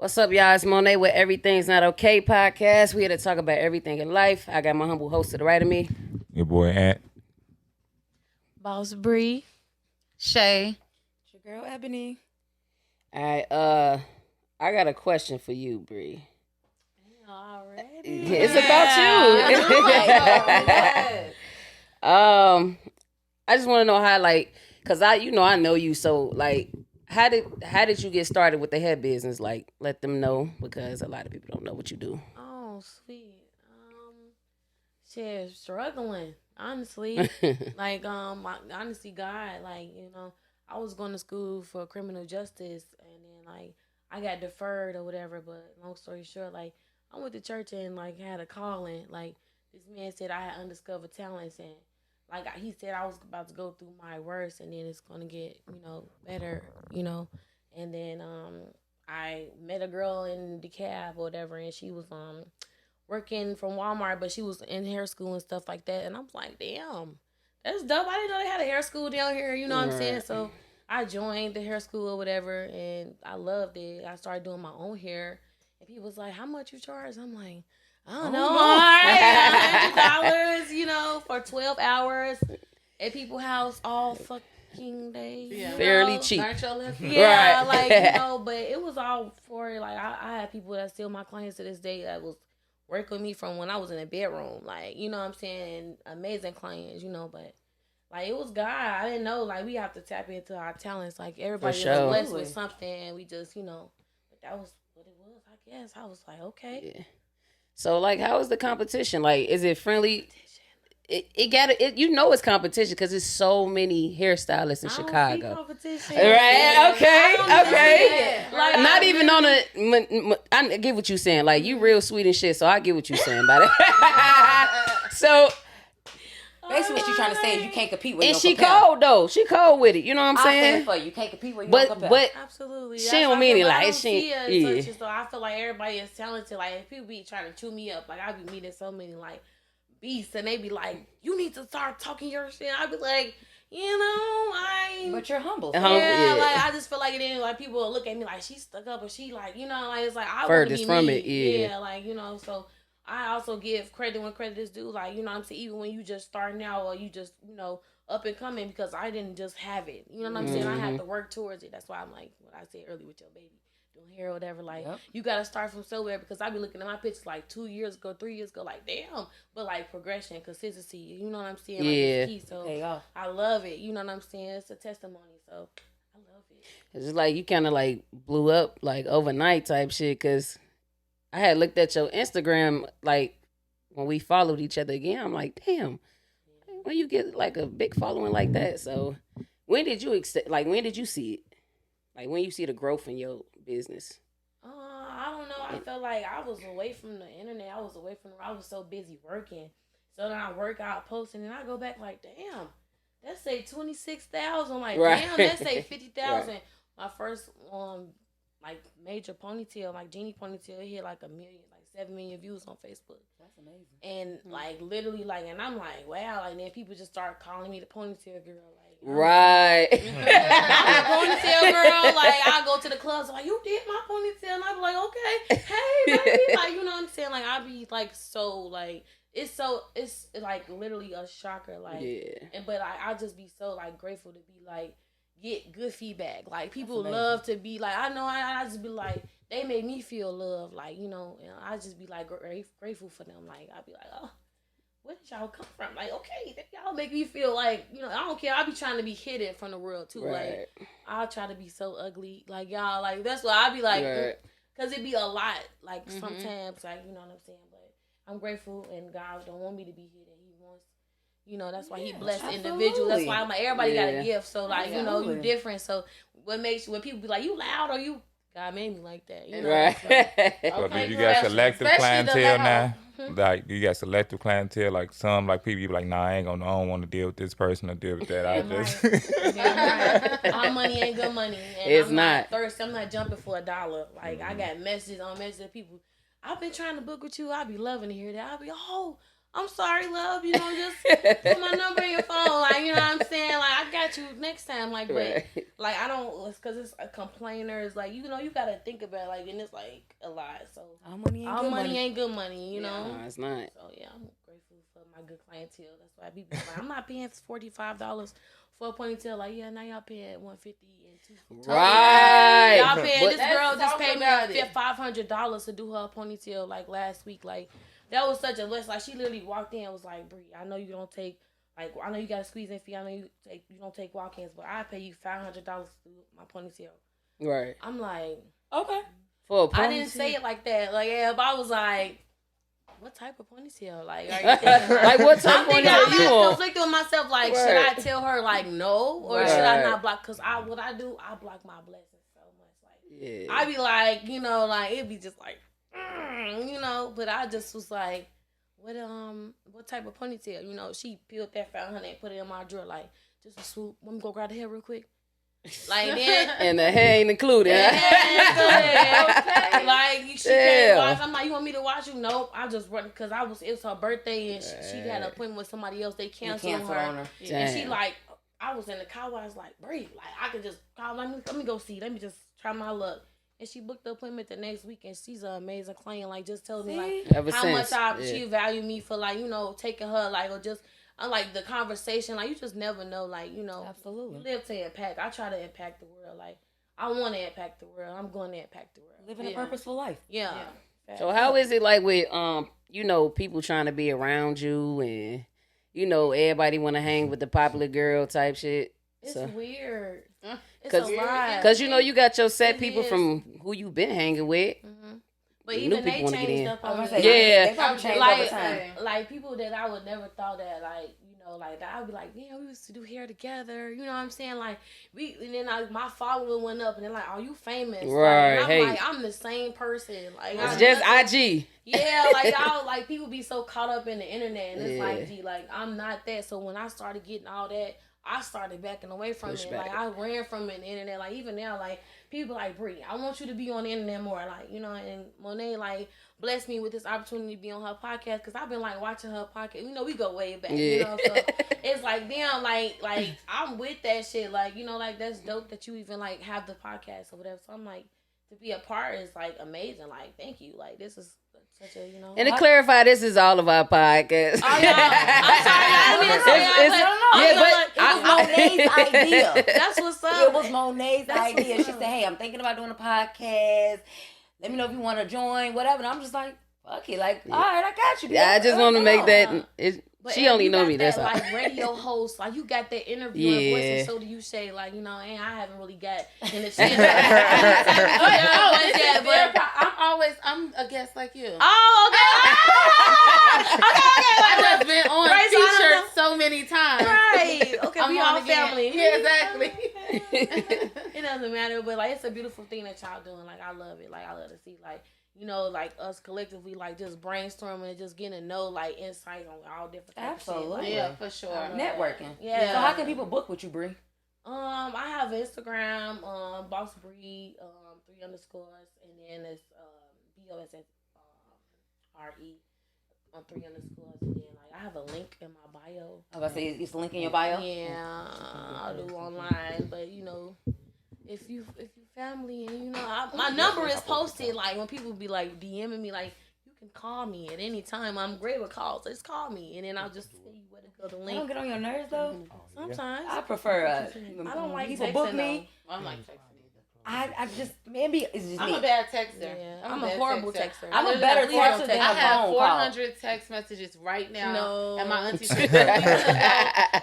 What's up, y'all? It's Monet with Everything's Not Okay podcast. We here to talk about everything in life. I got my humble host to the right of me. Your boy Ant. Boss Bre. Shaye. It's your girl Ebony. All right, I got a question for you, Bre. Already? It's about you. I just want to know how, like, cause I know you, so like, how did you get started with the hair business? Like, let them know because a lot of people don't know what you do. Oh, sweet. Shit, struggling. Honestly, like, honestly, God, like, I was going to school for criminal justice, and then like I got deferred or whatever. But long story short, like I went to church and like had a calling. Like this man said I had undiscovered talents, and like he said I was about to go through my worst, and then it's gonna get better, And then I met a girl in the cab or whatever, and she was working from Walmart, but she was in hair school and stuff like that. And I was like, damn, that's dope. I didn't know they had a hair school down here. You know what I'm saying? So I joined the hair school or whatever, and I loved it. I started doing my own hair, and people was like, how much you charge? I'm like, I don't know. $100, for 12 hours at people's house all fucking day. Yeah. Fairly cheap. Yeah, right. but it was all for, like, I had people that still my clients to this day that was work with me from when I was in a bedroom, like, you know what I'm saying, amazing clients, but like it was God. I didn't know, like, we have to tap into our talents, like everybody is blessed with something, and we just, but that was what it was, I guess. I was like, okay. Yeah. So like, how is the competition? Like, is it friendly? It's competition because there's so many hairstylists in Chicago. Competition. Right? Okay. Like, not even on a. I get what you're saying. Like, you real sweet and shit. So I get what you're saying about it. So basically, what you're trying to say is you can't compete with. And she cold though. She cold with it. You know what I'm saying? I stand for you. Can't compete with. But absolutely. She don't mean it like she. Yeah. So I feel like everybody is talented. Like if people be trying to chew me up, like I be meeting so many like beasts, and they be like, "You need to start talking your shit." I be like, But you're humble. Like I just feel like it ain't like people look at me like she's stuck up, or she like like it's like I want to be from me. it. Yeah, like So I also give credit when credit is due. Like I'm saying, even when you just starting out or you just up and coming, because I didn't just have it. You know what I'm saying? I had to work towards it. That's why I'm like what I said earlier with your baby. Doing hair or whatever, like you gotta start from somewhere, because I be looking at my pictures like 2 years ago, 3 years ago, like damn, but like progression, consistency, you know what I'm saying? Like, it's key. So I love it, you know what I'm saying? It's a testimony, so I love it. It's just like you kind of like blew up like overnight type shit, because I had looked at your Instagram like when we followed each other again. I'm like, damn, when you get like a big following like that. So when did you when did you see it? Like when you see the growth in your business? I don't know. I felt like I was away from the internet. I was so busy working. So then I work out, posting, and I go back like, damn, that say 26,000. Like, damn, that say 50,000. Right. My first like major ponytail, like genie ponytail, hit like 1 million, like 7 million views on Facebook. That's amazing. And like literally, like, and I'm like, wow. Like then people just start calling me the ponytail girl. Like, right. I'm a ponytail girl. Like I go to the clubs, like, you did my ponytail, and I be like, okay, hey baby, like, you know what I'm saying? Like I be like so like it's like literally a shocker, like but I just be so like grateful to be like get good feedback. Like people love to be like, I know I just be like, they make me feel love, like, and I just be like grateful for them. Like I be like, oh, where did y'all come from? Like, okay, y'all make me feel like, I don't care. I be trying to be hidden from the world too. Right. Like I'll try to be so ugly, like y'all, like that's why I be like, cause it be a lot, like sometimes, like, you know what I'm saying. But I'm grateful, and God don't want me to be hidden. He wants, that's why He blessed individuals. That's why I'm like, everybody got a gift. So like, you different. So what makes when people be like, you loud, or you, God made me like that. Right. So, okay, you got selective clientele now. Like you got selective clientele. Like some like people, you be like, nah, I don't want to deal with this person or deal with that. I just. All money ain't good money. And it's I'm not thirsty. I'm not jumping for $1. Like I got messages on messages of people. I've been trying to book with you. I'll be loving to hear that. I'll be, oh, I'm sorry, love. You know, just put my number in your phone. Like, you know what I'm saying? Like, I got you next time. Like, but, like, I don't, because it's a complainer. It's like, you know, you got to think about it. Like, and it's like a lot. So, all money ain't good money, you know? No, it's not. So, yeah, I'm grateful for my good clientele. That's why people like, I'm not paying $45 for a ponytail. Like, yeah, now y'all paying $150 and $250. Right. Y'all paying, this girl just paid me $500 to do her ponytail, like, last week. Like, that was such a list. Like, she literally walked in and was like, Bre, I know you don't take, like, I know you got a squeeze-in fee. I know you don't take walk-ins, but I pay you $500 to do my ponytail. Right. I'm like, okay. For a ponytail? I didn't say it like that. Like, yeah, but I was like, what type of ponytail? Like, are you thinking, like, what type of ponytail you on? I'm conflicted with myself. Like, should I tell her, like, no? Or should I not block? Because what I do, I block my blessings so much. Like, I be like, you know, like, it'd be just like, you know, but I just was like, what type of ponytail? You know, she peeled that $500 and put it in my drawer, like, just a swoop. Let me go grab the hair real quick. Like, then. And the hair ain't included. Okay. Like, she can't watch. I'm like, you want me to watch you? Nope. I just run, because it was her birthday, and she had an appointment with somebody else. They canceled on her. And she, like, I was in the car, I was like, Bre, like, I could just call, let me go see. Let me just try my luck. And she booked the appointment the next week, and she's an amazing client. Like, just tells me, like, how much she value me for, like, you know, taking her, like, or just, like, the conversation. Like, you just never know, like, you know. Absolutely. You live to impact. I try to impact the world. Like, I want to impact the world. I'm going to impact the world. Living a purposeful life. Yeah. So how is it, like, with, you know, people trying to be around you and, you know, everybody want to hang with the popular girl type shit? It's weird. It's Cause, a lot. Because, you know, you got your set people from who you been hanging with. Mm-hmm. But even they changed up on me. They probably changed over time. Like, people that I would never thought that, like, you know, like, that I would be like, yeah, we used to do hair together. You know what I'm saying? Like, and then my following went up, and they're like, are you famous? Right. Like, and I'm like, I'm the same person. Like, it's just IG. Yeah, like, people be so caught up in the internet, and it's like, gee, like, I'm not that. So when I started getting all that, I started backing away from it. Like, I ran from the internet. Like, even now, like, people like, Bre, I want you to be on the internet more. Like, you know, and Monet, like, blessed me with this opportunity to be on her podcast, because I've been, like, watching her podcast. You know, we go way back, you know, so it's like, damn, like, I'm with that shit. Like, you know, like, that's dope that you even, like, have the podcast or whatever. So I'm like, to be a part is, like, amazing. Like, thank you. Like, this is such a, you know. And to clarify, this is all of our podcasts. Oh, no. I'm sorry. I didn't say it was Monet's idea. That's what's up. It was Monet's idea. She said, hey, I'm thinking about doing a podcast. Let me know if you want to join, whatever. And I'm just like, fuck it. Like, all right, I got you. Yeah, I just want to make that. But she only know me. That's all. Like, radio host, like, you got that interview voice, and so do you, Shaye. Like, you know, and I haven't really got in the chance. I'm a guest like you. Oh, okay. I just been on t-shirts so many times. Right. Okay, we all family. Yeah, exactly. It doesn't matter, but, like, it's a beautiful thing that y'all doing. Like, I love it. Like, I love to see, like, you know, like, us collectively, like, just brainstorming and just getting to know, like, insight on all different types of shit. Like, yeah, for sure. Networking. Yeah. So how can people book with you, Bre? I have Instagram, Boss Bre, 3 underscores, and then it's BOSSRE on 3 underscores, and then, like, I have a link in my bio. I was about to say, it's a link in your bio? Yeah, I'll do online, but, you know, if you family, and, you know, my number is posted. Like, when people be like DMing me, like, you can call me at any time. I'm great with calls. So just call me, and then I'll just tell you where to go. The link. I don't get on your nerves though. Sometimes I prefer. I don't like people texting, book me. Though. I'm like texting. I just maybe it's just I'm me. a bad texter. Yeah, I'm a horrible texter. I'm a better texter than I a have phone 400 text messages right now. No. And my auntie,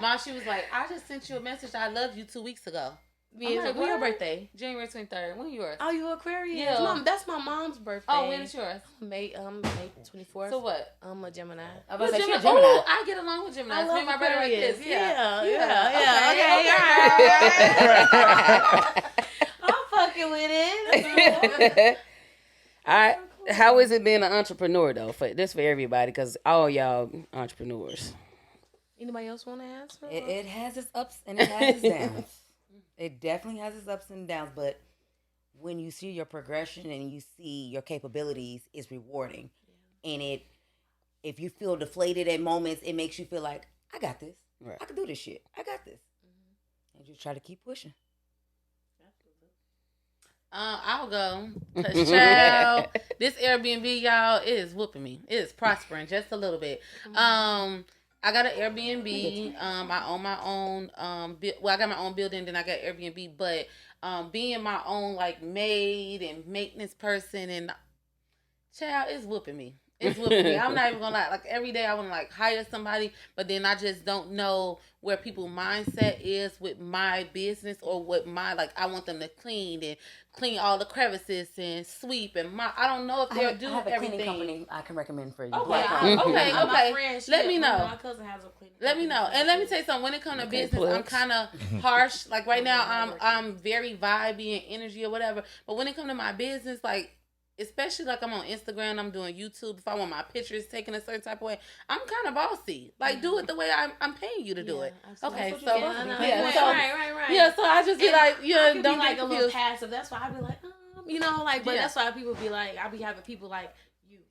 Mom, she was like, I just sent you a message. I love you 2 weeks ago. Like, when your birthday? January 23rd. When yours? Oh, you Aquarius? Yeah. That's my mom's birthday. Oh, when is yours? May 24th. So what? I'm a Gemini. I was Gemini. like, Gemini. Oh, I get along with Gemini. I love Me and my brother like Aquarius. this. Yeah. Okay. I'm fucking with it. All right. How is it being an entrepreneur, though? For everybody, because all y'all entrepreneurs. Anybody else want to answer? It has its ups and it has its downs. It definitely has its ups and downs, but when you see your progression and you see your capabilities, it's rewarding, and if you feel deflated at moments, it makes you feel like, I got this. Right. I can do this shit. I got this. And you try to keep pushing. I'll go. Cause child, this Airbnb, y'all, it is whooping me. It is prospering just a little bit. I got an Airbnb. I own my own. I got my own building. Then I got Airbnb. But being my own like maid and maintenance person and child, it's whooping me. It's whooping me. I'm not even gonna lie. Like every day, I want to like hire somebody, but then I just don't know where people's mindset is with my business or with my like. I want them to clean all the crevices and sweep and I don't know if they'll do I have a everything. cleaning company I can recommend for you. Okay, My okay. friend, Let me know. My cousin has a cleaning. Let me know. And let me tell you something. When it comes to business, I'm plugs. kind of harsh. Like right now, I'm very vibey and energy or whatever. But when it comes to my business, like. Especially like I'm on Instagram, I'm doing YouTube. If I want my pictures taken a certain type of way, I'm kind of bossy. Like do it the way I'm paying you to do it. Absolutely. Okay, so Right. yeah, so I just be like, don't don't like get a little confused. passive. That's why I be like, you know, like, but Yeah. that's why people be like, I be having people like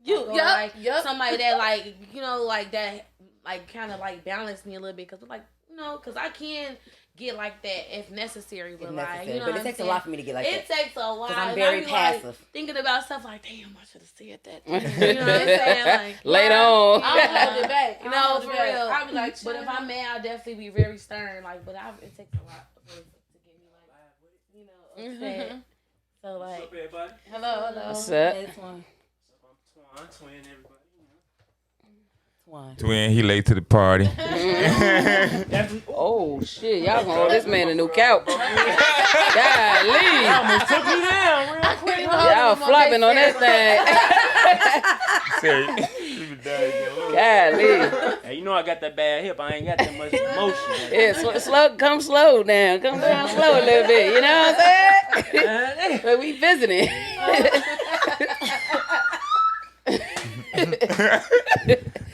somebody that like, you know, like that, like kind of like balance me a little bit because like, you know, because I can get like that if necessary, but like, you know, but it takes a lot for me to get like it that. takes a while. Because I'm and very I be, passive. Like, thinking about stuff like, damn, I should have said that. You know what I'm saying? Like, Later on. I'll hold it back. You know, for for real. real. I'll be like, But if I'm mad, I'll definitely be very stern. Like, but it takes a lot for it to get me like, you know, upset. So like, What's up, everybody? hello. What's up? That's one. I'm Twin, everybody. One. Twin, he late to the party. Oh shit! Y'all gonna hold this man a new couch. Golly, Almost took me down real quick. y'all flopping on that thing. Golly. Hey, you know I got that bad hip. I ain't got that much motion. Yeah, come slow down. Come down slow a little bit. You know what I'm saying? But we visiting.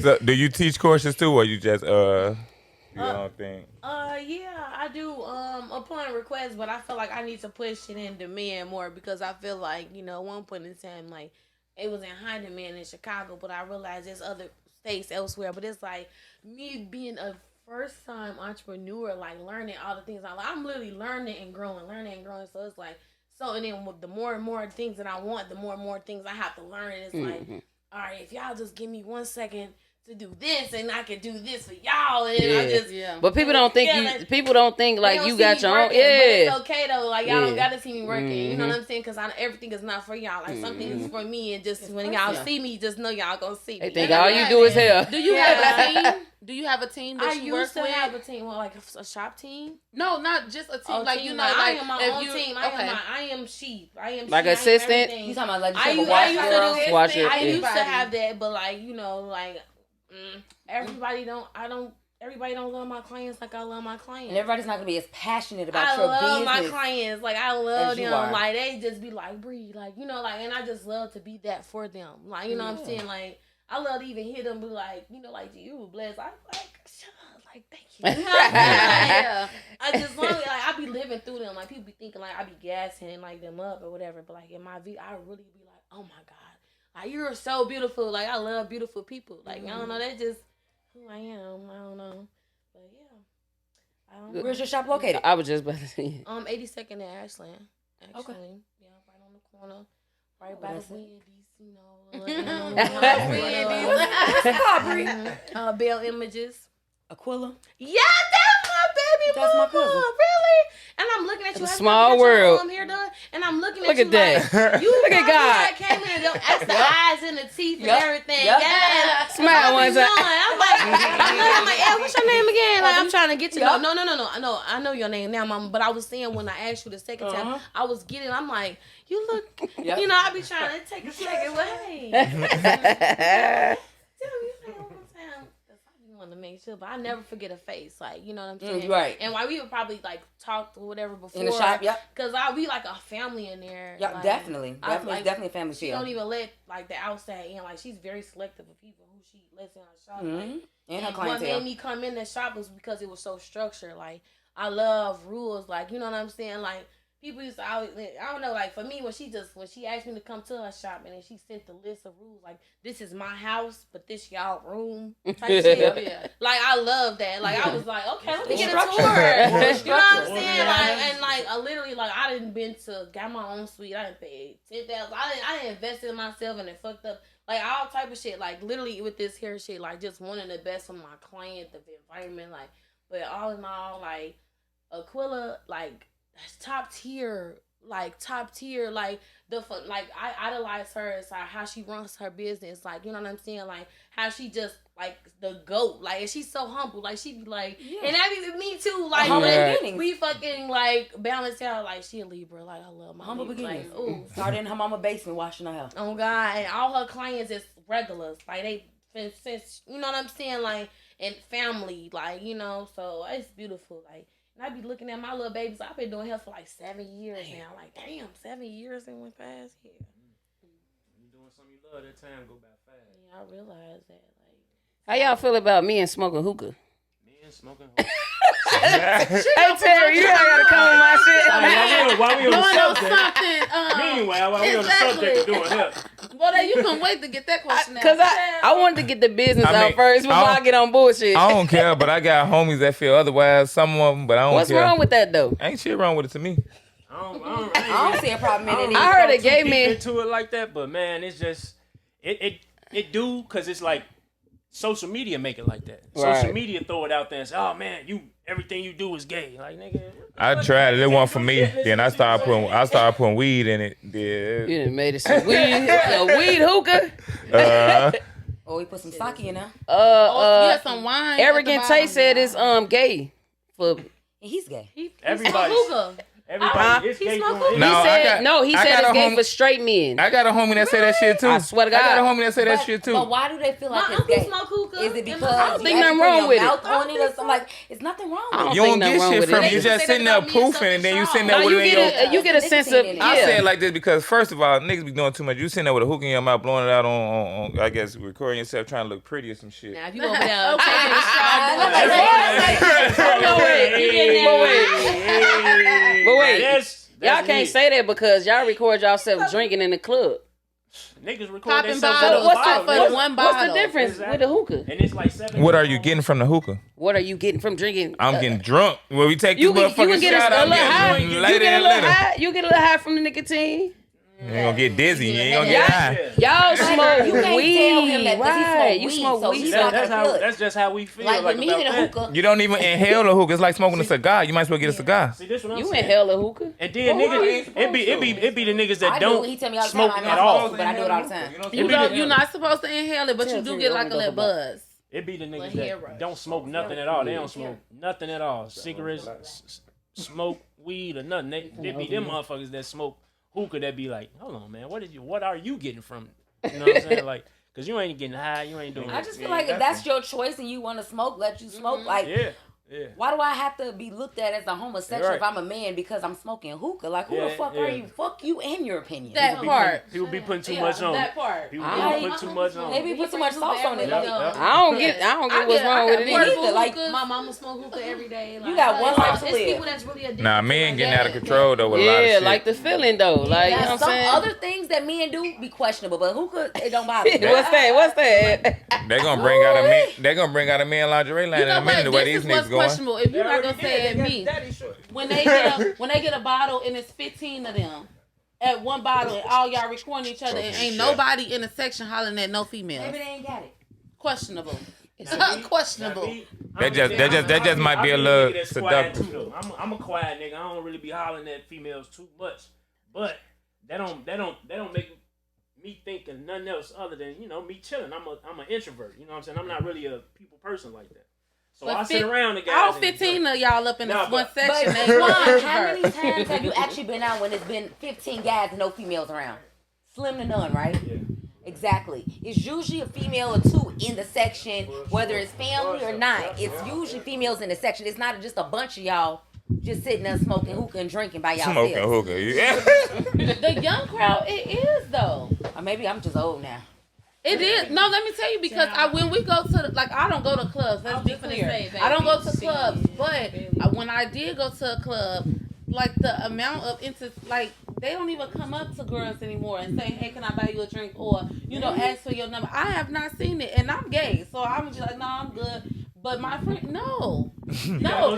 So, do you teach courses too, or you just you don't think? yeah, I do upon request, but I feel like I need to push it and demand more because I feel like, you know, one point in time, like it was in high demand in Chicago, but I realized there's other states elsewhere. But it's like me being a first time entrepreneur, like learning all the things I'm literally learning and growing. So it's like, so and then with the more and more things that I want, the more and more things I have to learn. And it's like, all right, if y'all just give me 1 second to do this, and I can do this for y'all, and I just But people don't think people don't think like you got your own. But yeah, it's okay though. Like y'all don't gotta see me working. You know what I'm saying? Because everything is not for y'all. Like something is for me, and just when y'all see me, just know y'all gonna see me. they think all you do is hell. Do you have a team? Do you have a team that I you work used to with? have a team, well, like a shop team. No, not just a team. Like team, you know, like, like I am my if own you, team. Okay. I am she. I am Like she, assistant? I am everything. You talking about like I you used watch to girl? do Watch it. I used to Everybody. have that, but like, you know, like everybody don't. Everybody don't love my clients like I love my clients. And everybody's not gonna be as passionate about I your love my business. clients. Like I love as you them. are. Like they just be like, Bre, like, you know, like, and I just love to be that for them. Like, you know what I'm saying? Like I love to even hear them be like, you know, like, you blessed. I'm like, shut up, like, thank you. You know what I'm saying? Like, I just love it. Like I be living through them. Like people be thinking like I be gassing like them up or whatever. But like in my video, I really be like, oh my God, like you're so beautiful. Like I love beautiful people. Like I don't know, that's just who I am. I don't know. But yeah. Where's your shop located? I was just about to say. 82nd at Ashland. Actually, Okay. yeah, right on the corner, right by that's the it. Wendy's, you know. What's it called, Bre? Bell Images. Aquila. Yeah, that's my baby That's my mama. cousin. Really? And I'm looking at you. It's a I small got your world. arm here done, and I'm looking at Look you at that. like, you Look at probably God. like came in and that's the eyes and the teeth and everything. Yep. Yes. Smile one time. I'm like, yeah, what's your name again? Like, I'm trying to get to know. No. I know your name now, mama. But I was saying when I asked you the second time, I was getting. I'm like, you look. Yep. You know, I be trying to take a second. But hey, tell me one more time. I want to make sure, but I never forget a face. Like, you know what I'm saying? Right. And why we would probably like talk or whatever before In the shop, yep. Cause we like a family in there. Yep, like, definitely. I, It's like, definitely a family She feel. don't even let like the outside in. Like she's very selective of people who she lets in her shop. Mm-hmm. Like, And her what clientele. made me come in the shop was because it was so structured. Like I love rules. Like, you know what I'm saying? Like people used to always, I don't know, like for me, when she asked me to come to her shop and then she sent the list of rules, like, this is my house, but this y'all room type shit. Yeah. Like, I love that. Like, I was like, okay, let me get a tour. You know what I'm saying? Like, and like, I literally, like, I didn't got my own suite. I didn't pay $10,000. I didn't invest in myself and it fucked up. Like, all type of shit. Like, literally with this hair shit, like, just wanting the best for my client, the environment, like, but all in all, like, Aquila, like, top tier, like I idolize her as like how she runs her business, like, you know what I'm saying, like how she just like the GOAT, like, and she's so humble, like she be like, and that be me too, like when we fucking like balance out, like she a Libra, like I love my humble Libra, beginnings. like, ooh, started in her mama basement washing her hair. Oh God, and all her clients is regulars, like they since you know what I'm saying, like, and family, like, you know, so it's beautiful, like. I be looking at my little babies. I've been doing hair for like 7 years now. Like, damn, 7 years and went fast. Yeah. You doing something you love, that time go by fast. Yeah, I realize that. Like, how y'all feel about men smoking hookah? Men smoking Hey Terry, you gotta come on my shit. While we on the subject. Something, Meanwhile, while we on the subject of doing hair. Well, you can wait to get that question out. Cause I wanted to get the business out first before I get on bullshit. I don't care, but I got homies that feel otherwise. Some of them, but I don't What's care. wrong with that though? Ain't shit wrong with it to me. I don't see a problem in it. I heard a gay man into it like that, but man, it's just it do, cause it's like social media make it like that. Right. Social media throw it out there and say, "Oh man, everything you do is gay." Like, nigga, I tried it. It wasn't for me. Then I started putting weed in it. Yeah. You done made it some weed, a weed hookah. Oh, we put some sake in there. Yeah, some wine. Arrogant Tay said it's gay. For He's gay. everybody. Everybody, it's gay doing it. He said it's gay for straight men. I got a homie that say that shit too. I swear to God. I got a homie that say that shit too. But why do they feel like my it's uncle gay? smoke hookah. Is it because I don't think nothing wrong with it. mouth on it or something? Like, it's nothing wrong with it. You don't get shit from it. You They just sitting there poofing and then you sitting there No, with it in your... you get a sense of I say it like this because first of all, niggas be doing too much. You sitting there with a hookah in your mouth, blowing it out on I guess, recording yourself, trying to look pretty or some shit. Now, if you over there, But wait. Y'all can't say that because y'all record yourself drinking in the club. Niggas record Popping themselves bottles. with a bottle. For one bottle. What's the difference with the hookah? And it's like 7. What are you getting from the hookah? What are you getting from drinking? I'm getting drunk. Well, we take You this can motherfucking get shot. a I'm little high. getting You later get a and little later. high. You get a little high from the nicotine. You ain't gonna get dizzy. You ain't gonna get high. Y'all smoke You can't weed, tell him that 'cause he smoke right? You weed, smoke so weed. he's not gonna feel it. That's just how we feel. Like with me about and a that. hookah. You don't even inhale the hookah. It's like smoking a cigar. You might as well get a cigar. See, this what I'm You saying. inhale a hookah. And then niggas, it be the niggas that I do. don't He tell me all the smoke time. I'm at not all. supposed to, but I do it all the time. You're not supposed to inhale it, but you do get like a little buzz. It be the niggas Like hair that rush. don't smoke nothing at all. They don't smoke nothing at all. Cigarettes, smoke weed or nothing. They be them motherfuckers that smoke hookah that be like, hold on, man, what are you getting from it? You know what I'm saying? Like, cause you ain't getting high, you ain't doing. I just feel like if that's your choice and you want to smoke, let you smoke. Like, yeah. why do I have to be looked at as a homosexual if I'm a man because I'm smoking hookah? Like, who the fuck are you? Fuck you and your opinion. That part. People be putting too much on. That part. People be putting too much on. Maybe put too much sauce on it. Yep. I don't get what's wrong with it either. Like, my mama smoke hookah every day. Like, you got one life to it's live. people that's really addicted. Nah, men getting out of control though with a lot of Yeah, shit. like the feeling though. Like, you know what I'm some saying? other things that men do be questionable, but hookah, it don't bother me. What's that? They gonna bring out a man. They gonna bring out a man lingerie line You in know a minute. The what? way This these is what's niggas going. questionable. If you're not gonna say it, me. When they get a bottle and it's 15 of them at one bottle and all y'all recording each other and ain't nobody in the section hollering at no females. Maybe they ain't got it. Questionable. Questionable. That just might be a little seductive. I'm a quiet nigga. I don't really be hollering at females too much, but that don't make me think of nothing else other than me chilling. I'm an introvert. You know what I'm saying? I'm not really a people person like that. So I sit around the guys. All 15 of y'all up in this one section. But Juan, how many times have you actually been out when it's been 15 guys and no females around? Slim to none, right? Yeah. Exactly. It's usually a female or two in the section, whether it's family or not. It's usually females in the section. It's not just a bunch of y'all just sitting there smoking hookah and drinking by y'all. Smoking hookah. Yeah. The young crowd, it is though. Or maybe I'm just old now. It is. No, let me tell you, because when we go to, I don't go to clubs. Let's be clear. I don't go to clubs, but when I did go to a club, like the amount of like they don't even come up to girls anymore and say, "Hey, can I buy you a drink?" or ask for your number. I have not seen it, and I'm gay, so I'm just like, "No, I'm good." But my friend, no, they be looking pretty.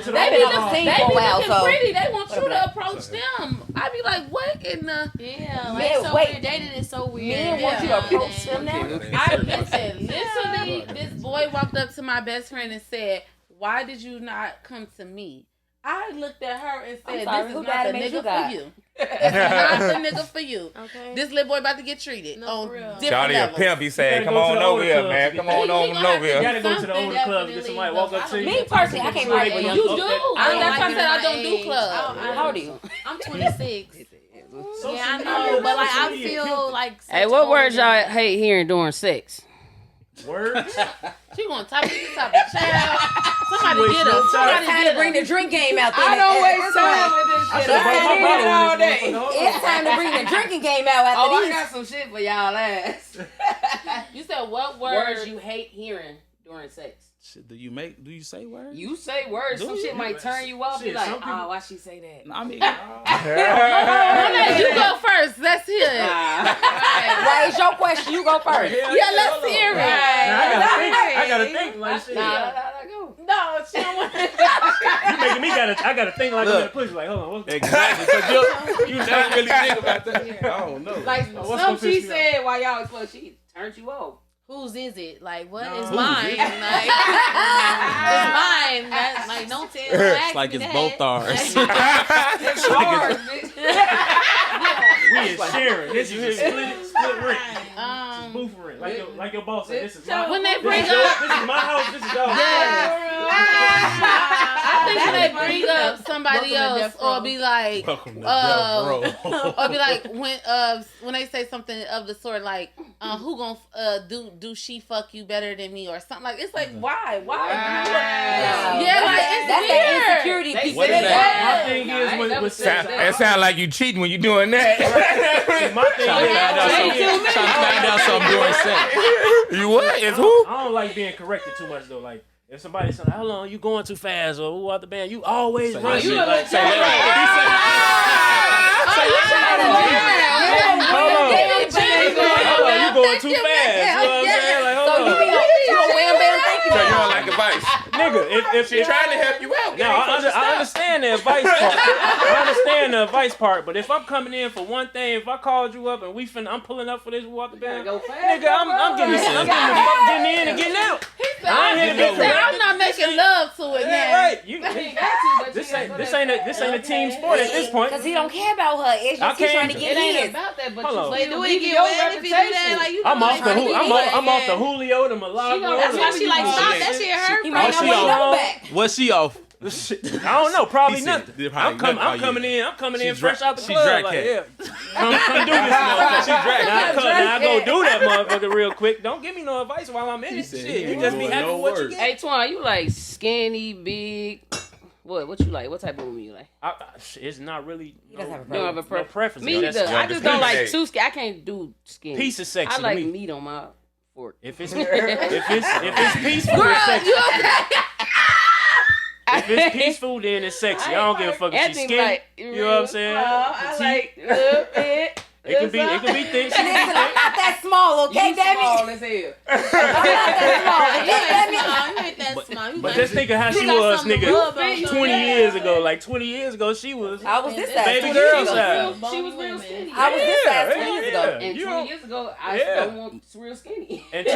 They want you to approach them. I be like, "What in the?" Yeah, like so weird. Dating is so weird. Men want you to approach them now. Literally, this boy walked up to my best friend and said, "Why did you not come to me?" I looked at her and said, "This is not the nigga for you. This is not the nigga for you. Okay. This little boy about to get treated on different Charlie a levels." pimp. He said, "Come on over here, man. Come on over You here." gotta go to the older club and get somebody walk up to you. Me personally, I can't ride with young You folks. do. That's why I said I don't do clubs. How old are you? I'm 26. Yeah, I know, but like I feel like. Hey, what words y'all hate hearing during sex? Words? She gonna top it, child. Somebody get her. Somebody Time get to bring her. the drink game out there. I don't waste time with this shit. I brought my bottle all in this day. motherfucker. It's time to bring the drinking game out after Oh, I these. got some shit for y'all ass. You said what Words word? you hate hearing during sex. Shit, do you say words? You say words. Some shit might turn you off. Be Shit, like, some people- oh, why she say that? I mean, Okay, you go first. Let's hear it. Right, it's your question. You go first. Yeah, let's hear it. I gotta think like shit. Nah, go. No, she don't want You making me I gotta think like I'm in a pussy. Like, hold on, what's exactly. Cause you never really think about that. I don't know. Like, what's some gonna she piss you said while y'all was fucking, she turned you off. Whose is it? Like, what is Whose mine? is it? Like, it's mine. That's like, don't tell. It's like it's both ours. It's hard, bitch. we is sharing. This is split rent. Booth rent. Like your boss said, this is my when they this bring is up. this is my house, this is your house. I think when they bring up somebody else, or be like, Welcome to Death Row. or be like when they say something of the sort like, who gonna do she fuck you better than me or something like, it's like why yeah, like it's That's weird. that insecurity piece. What is that? My thing is with sex. It sound like you cheating when you doing that. My thing is Trying to find out something during sex. You what? It's who? I don't like being corrected too much though. Like if somebody says, "How long you going too fast?" or "Who out the band?" You always Say run. that You shit. like, Say hold on, you going too fast. You know what I'm saying? Like, hold on. You know, wham bam, thank you. So you don't like advice? Nigga, if She's trying to help you out. now, I understand the advice part. I understand the advice part, but if I'm coming in for one thing, if I called you up and I'm pulling up for this walk the band, Go fast. nigga, I'm getting the fuck getting in and getting out. I ain't here to be I'm not making love to it Yeah, now. right. This ain't a team sport at this point. Because he don't care about her. It's I just he's trying to can't- It get ain't his. about that, but Hold on. you But still do it give get your well if you do that? reputation. Like, you I'm know, off the trying to be I'm off the like, Julio, the Milagro. That's why she like, stop. That shit hurt. He bro. might not she want to on? go back. What's she off? I don't know, probably He said nothing. probably nothing. I'm Oh, coming yeah. in. I'm coming She in fresh dra- out the she club. drag Like, cat. yeah. Come do this motherfucker. She drag cat. Now I go do that motherfucker real quick. Don't give me no advice while I'm in He it. said Shit, he you just be ain't happy doing with what no you work. get. Hey, Twan, you like skinny, big? What you like? What type of woman you like? It's not really. He doesn't have a You don't have a no preference. Me That's- either. I just don't like too skinny. I can't do skinny. Piece of sexy I to like me. meat on my fork. If it's peaceful, it's sexy. You okay? If it's peaceful, then it's sexy. I don't give a fuck if she's Anthony skinny. like, You know what I'm saying? I like It can be thick. Listen, I'm not that small, okay, damn small it? as hell. I'm not that You ain't that small. But just think of how she got was, something to rub nigga, on. 20 years ago. Like 20 years ago, she was. small. I was this size. Baby 20 years girl ago. size. She was real skinny. I was this size 20 Yeah, years ago. yeah. And You 20 don't- years ago, I Yeah. don't want real skinny. And to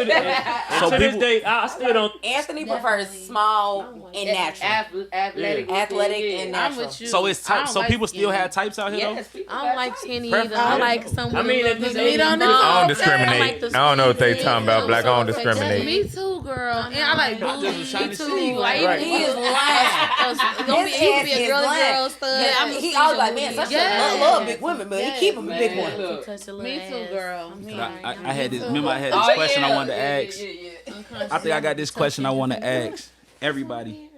So this people- day, I still don't. Anthony prefers small and natural. Athletic, Athletic yeah. and I'm natural. with you. So it's I type. don't So like people still skinny. have types out here Yes, people I got don't like types. skinny either. I like someone I mean, with at a this good age, meat on it. I don't I discriminate. like the I don't know what they skinny, talking about. you Black, I don't know, discriminate. Me too, girl. And I like I just was trying booty to too. see. Like, Right. He is lying. Don't be, His he ass be a is girly lying. girl stud. Yeah, I'm he always like, man, such Yes. a love big women, but he keep them a big Man, one. look. Me too, girl. I'm Me. sorry. I had this. Me Remember, I had Oh, this question I yeah. wanted to ask. Yeah. I think I got this question I want to ask everybody.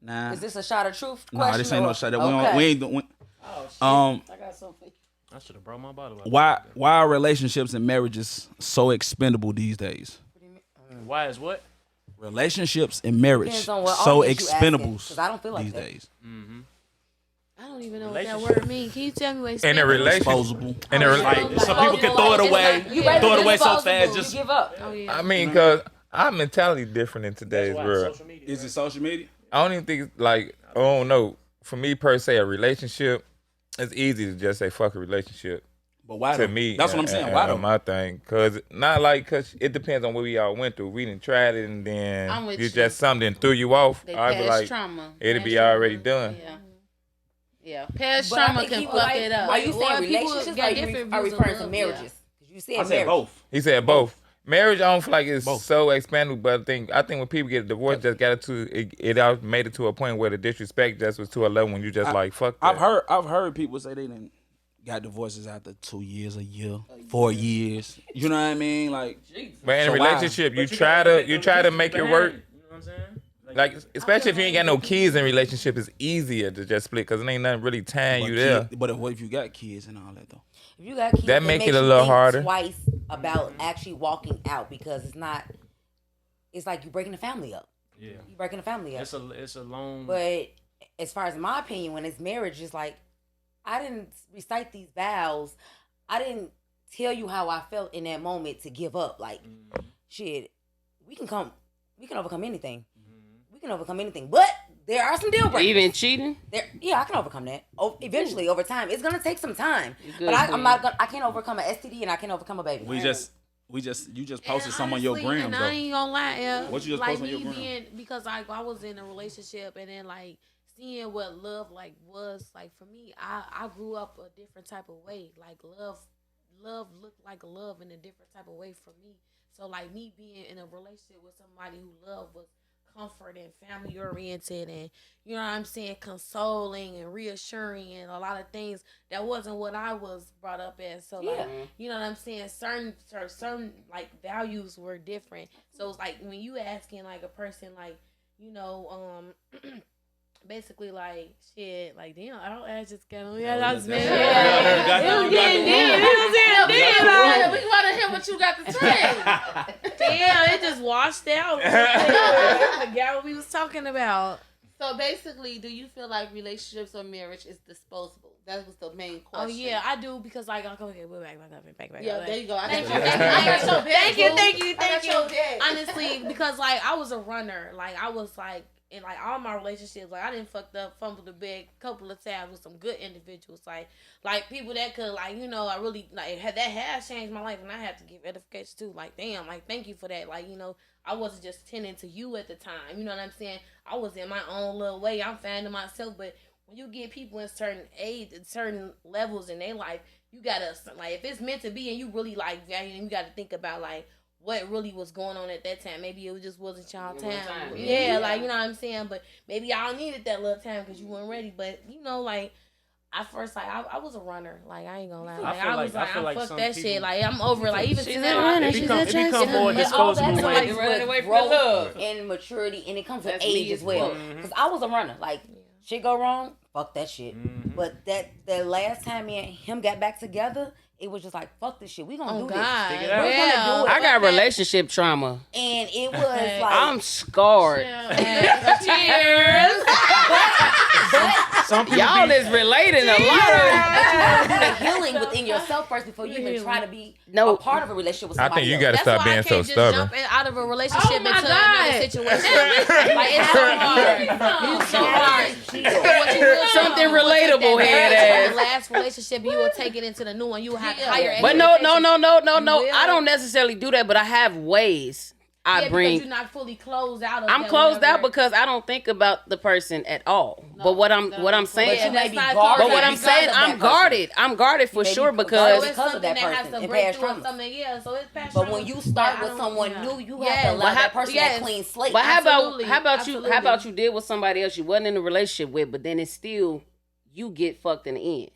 Nah, Is this a shot of truth no, question? this ain't no or- shot. We Okay. ain't doing. Oh, shit. Um, I got something. I should have brought my bottle up. why are relationships and marriages so expendable these days? Why is what? Relationships and marriage Depends on what so audience you asking, expendables 'cause I don't feel like these that. days. I don't even know what that word means. Can you tell me what it's In a relationship, Disposable. in a Like some people can throw it away, throw it away so fast. Just You give up. Oh yeah. I mean, cause our mentality different in today's world. Social media, is it social media? I don't even think like I don't know. For me per se, a relationship, it's easy to just say fuck a relationship. But why? To though? me, That's what I'm saying. Why though? my thing, cause it depends on what we all went through. We done tried it, and then I'm with you you. just something threw you off. They I'd be past like, trauma. it'll Past be trauma. already done. Yeah. Yeah. Past But I trauma think can people fuck it up. Are you Well, saying people relationships? got Or you different are views of referring to love, marriages? yeah. 'Cause you said I said marriage. both. He said both. Marriage, I don't feel like it's Both. so expandable, but I think when people get divorced, just got it to it out made it to a point where the disrespect just was to a level when you just like fuck that. I've heard people say they didn't got divorces after 2 years, a year, 4 years. You know what I mean? Like, But in So a why? relationship, But you gotta try look at to them try to pieces make it behind work. You know what I'm saying? Like especially if you ain't got no kids in relationship, it's easier to just split because it ain't nothing really tying you there. But what if you got kids and all that though? If you got kids, That it make makes it a you little think harder. Twice about actually walking out because it's not. It's like you breaking the family up. Yeah. You breaking the family up. It's a long. But as far as my opinion, when it's marriage, it's like I didn't recite these vows. I didn't tell you how I felt in that moment to give up. Like shit, we can overcome anything. We can overcome anything. But there are some deal breakers. Even cheating? Yeah, I can overcome that. Eventually, over time, it's gonna take some time. Good, But I'm man. not gonna. I can't overcome an STD and I can't overcome a baby. You just posted some on your honestly, gram and though. I ain't gonna lie, yeah. What you just like posted on me your gram? being because I was in a relationship and then like seeing what love like was like for me. I grew up a different type of way. Like love looked like love in a different type of way for me. So like me being in a relationship with somebody who loved was comfort and family oriented and you know what I'm saying, consoling and reassuring and a lot of things that wasn't what I was brought up as. So like you know what I'm saying, certain like values were different. So it's like when you asking like a person like, you know, basically like shit, like damn, I don't ask just get on. Yeah, that's man. It was getting deep. We want to hear what you got to say. Damn, it just washed out. I forgot what we was talking about. So basically, do you feel like relationships or marriage is disposable? That was the main question. Oh yeah, I do because like okay, we're back. Yeah, there you go. Thank you. Thank you. Honestly, because like I was a runner, like I was like in like all my relationships, like I didn't fumble the bag a couple of times with some good individuals, like people that could like you know I really like that has changed my life, and I had to give edification too. Like damn, like thank you for that. Like you know I wasn't just tending to you at the time. You know what I'm saying? I was in my own little way. I'm finding myself, but when you get people in certain age, certain levels in their life, you gotta like if it's meant to be and you really like value, you gotta think about like what really was going on at that time. Maybe it just wasn't y'all time. Yeah, like you know what I'm saying. But maybe y'all needed that little time because you weren't ready. But you know, like I first like I was a runner. Like I ain't gonna lie. Like I was like fuck that shit. Like I'm over it. Like even She's now, a runner. It She's become, a it become Jackson. more And all disposable that when comes running away with from growth love. and maturity, and it comes with That's age me as as well. well. Because I was a runner. Like shit go wrong, fuck that shit. But that last time me and him got back together, it was just like fuck this shit. We gonna do God. this. Stick it out. We're gonna do it. I got relationship trauma. And it was like I'm scarred. cheers. some people Y'all be, is relating a lot of. you gotta do the healing within yourself first before you even try to be a part of a relationship with I somebody think you else. gotta That's stop why being I so can't just stubborn. jump out of a relationship Oh my into God. another situation. Like it's so hard. It's so hard. What you will Something do, you will take relatable that head back ass. from the last relationship, you will take it into the new one. You will have higher. But no. will. I don't necessarily do that, but I have ways I Yeah, bring. because you're not fully closed out of I'm that closed whenever- out because I don't think about the person at all. But what I'm saying, But you may that's be not guarded. but what I'm because saying, of that I'm guarded. I'm guarded for may be sure guarded. because So it's because of something that that has person to and break past through or traumas. something. Yeah, so it's past But trauma. when you start But I with don't- someone yeah. new, you have Yes. to allow But that person that clean slate. But how Absolutely. about you? How Absolutely. about you deal with somebody else you wasn't in a relationship with, but then it's still you get fucked in the end.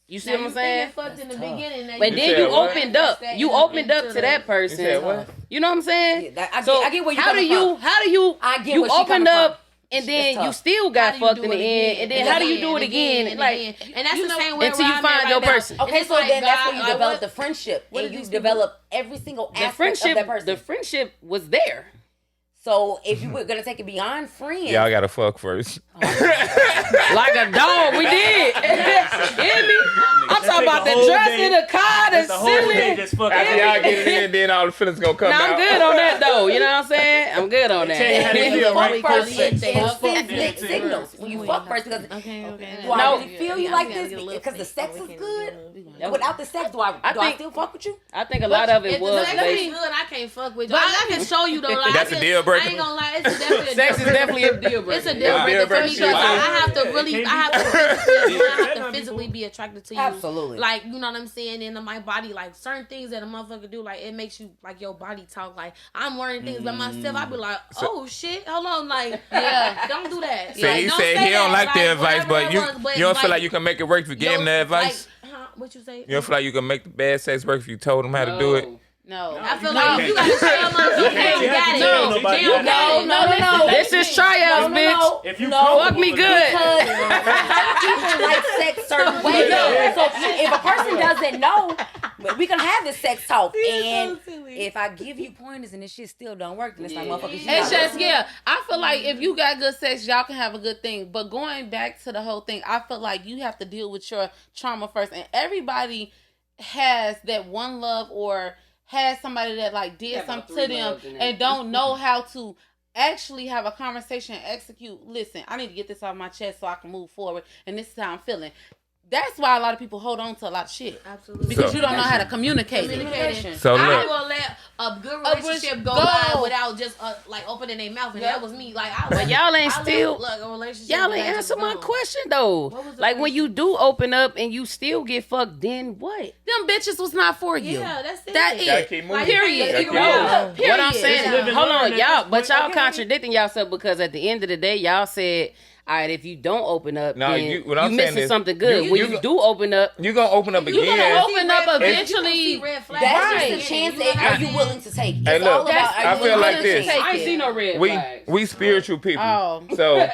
You see Now, what I'm you saying? think it fucked in the beginning. Now But you then said you what? opened up. You opened up to that person. You said what? You know what I'm saying? Yeah, I get where you how do coming you? from. How do you? I get you where she opened coming up. from. And then It's you tough. still How got do you fucked do in the it end. again? And then how do you do it again? And Like, again. And that's you the know, same way until you where I'm find at your right now. person. And Okay, it's so like, then that's God, when you like, develop what- the friendship what and did you these develop every single the aspect friendship, of that person. the friendship was there. So if you were gonna take it beyond friends, Y'all gotta fuck first. Like a dog, we did. Hear me? I'm talking about the dress in the car, the ceiling. After y'all get it in, then all the feelings gonna come out. I'm good on that though. You know what I'm saying? I'm good on that. Mixed signals when you fuck first, because do I really feel you like this because the sex is good? Without the sex, do I still fuck with you? I think a lot of it was. If the sex is good, I can't fuck with you. I can show you though. Like, That's a deal breaker. I ain't gonna lie, it's definitely a Sex is definitely a deal breaker. It's a deal breaker for me because I have to physically be attracted to you. Absolutely. Like, you know what I'm saying? And my body, like certain things that a motherfucker do, like it makes you like your body talk. Like I'm learning things by myself. I be like, oh shit, hold on, like don't do that. So he said he don't like the advice, but you don't feel like you can make it work if you gave him the advice. What you say? You don't feel like you can make the bad sex work if you told him how to do it. No. I feel like you gotta show them No. This is tryouts, bitch. If you fuck me good. Because certain people like sex certain ways. So if a person doesn't know, we can have this sex talk. And if I give you pointers and this shit still don't work, then it's like, motherfucker, It's just, I feel like if you got good sex, y'all can have a good thing. But going back to the whole thing, I feel like you have to deal with your trauma first. And everybody has that one love or has somebody that like did something to them and don't know how to actually have a conversation and execute. Listen, I need to get this off my chest so I can move forward. And this is how I'm feeling. That's why a lot of people hold on to a lot of shit. Absolutely. Because you don't know how to communicate. So I look. ain't gonna let a good relationship go by without just like opening their mouth, and that was me. Like, But y'all ain't still. a relationship. Y'all ain't answer my question though. Like when you do open up and you still get fucked, then what? Them bitches was not for you. Yeah, that's it. That Gotta it. keep moving. Period. Gotta keep What I'm saying, hold on, y'all, y'all, but y'all contradicting yourself because at the end of the day, y'all said, all right, if you don't open up, No, then what I'm you saying missing is, something good. When you do open up, You're gonna open up You're again. gonna open up eventually. that's just a chance that are you willing to take? Hey, It's look, all about I feel like this. I ain't see no red flags. We spiritual people. Oh. So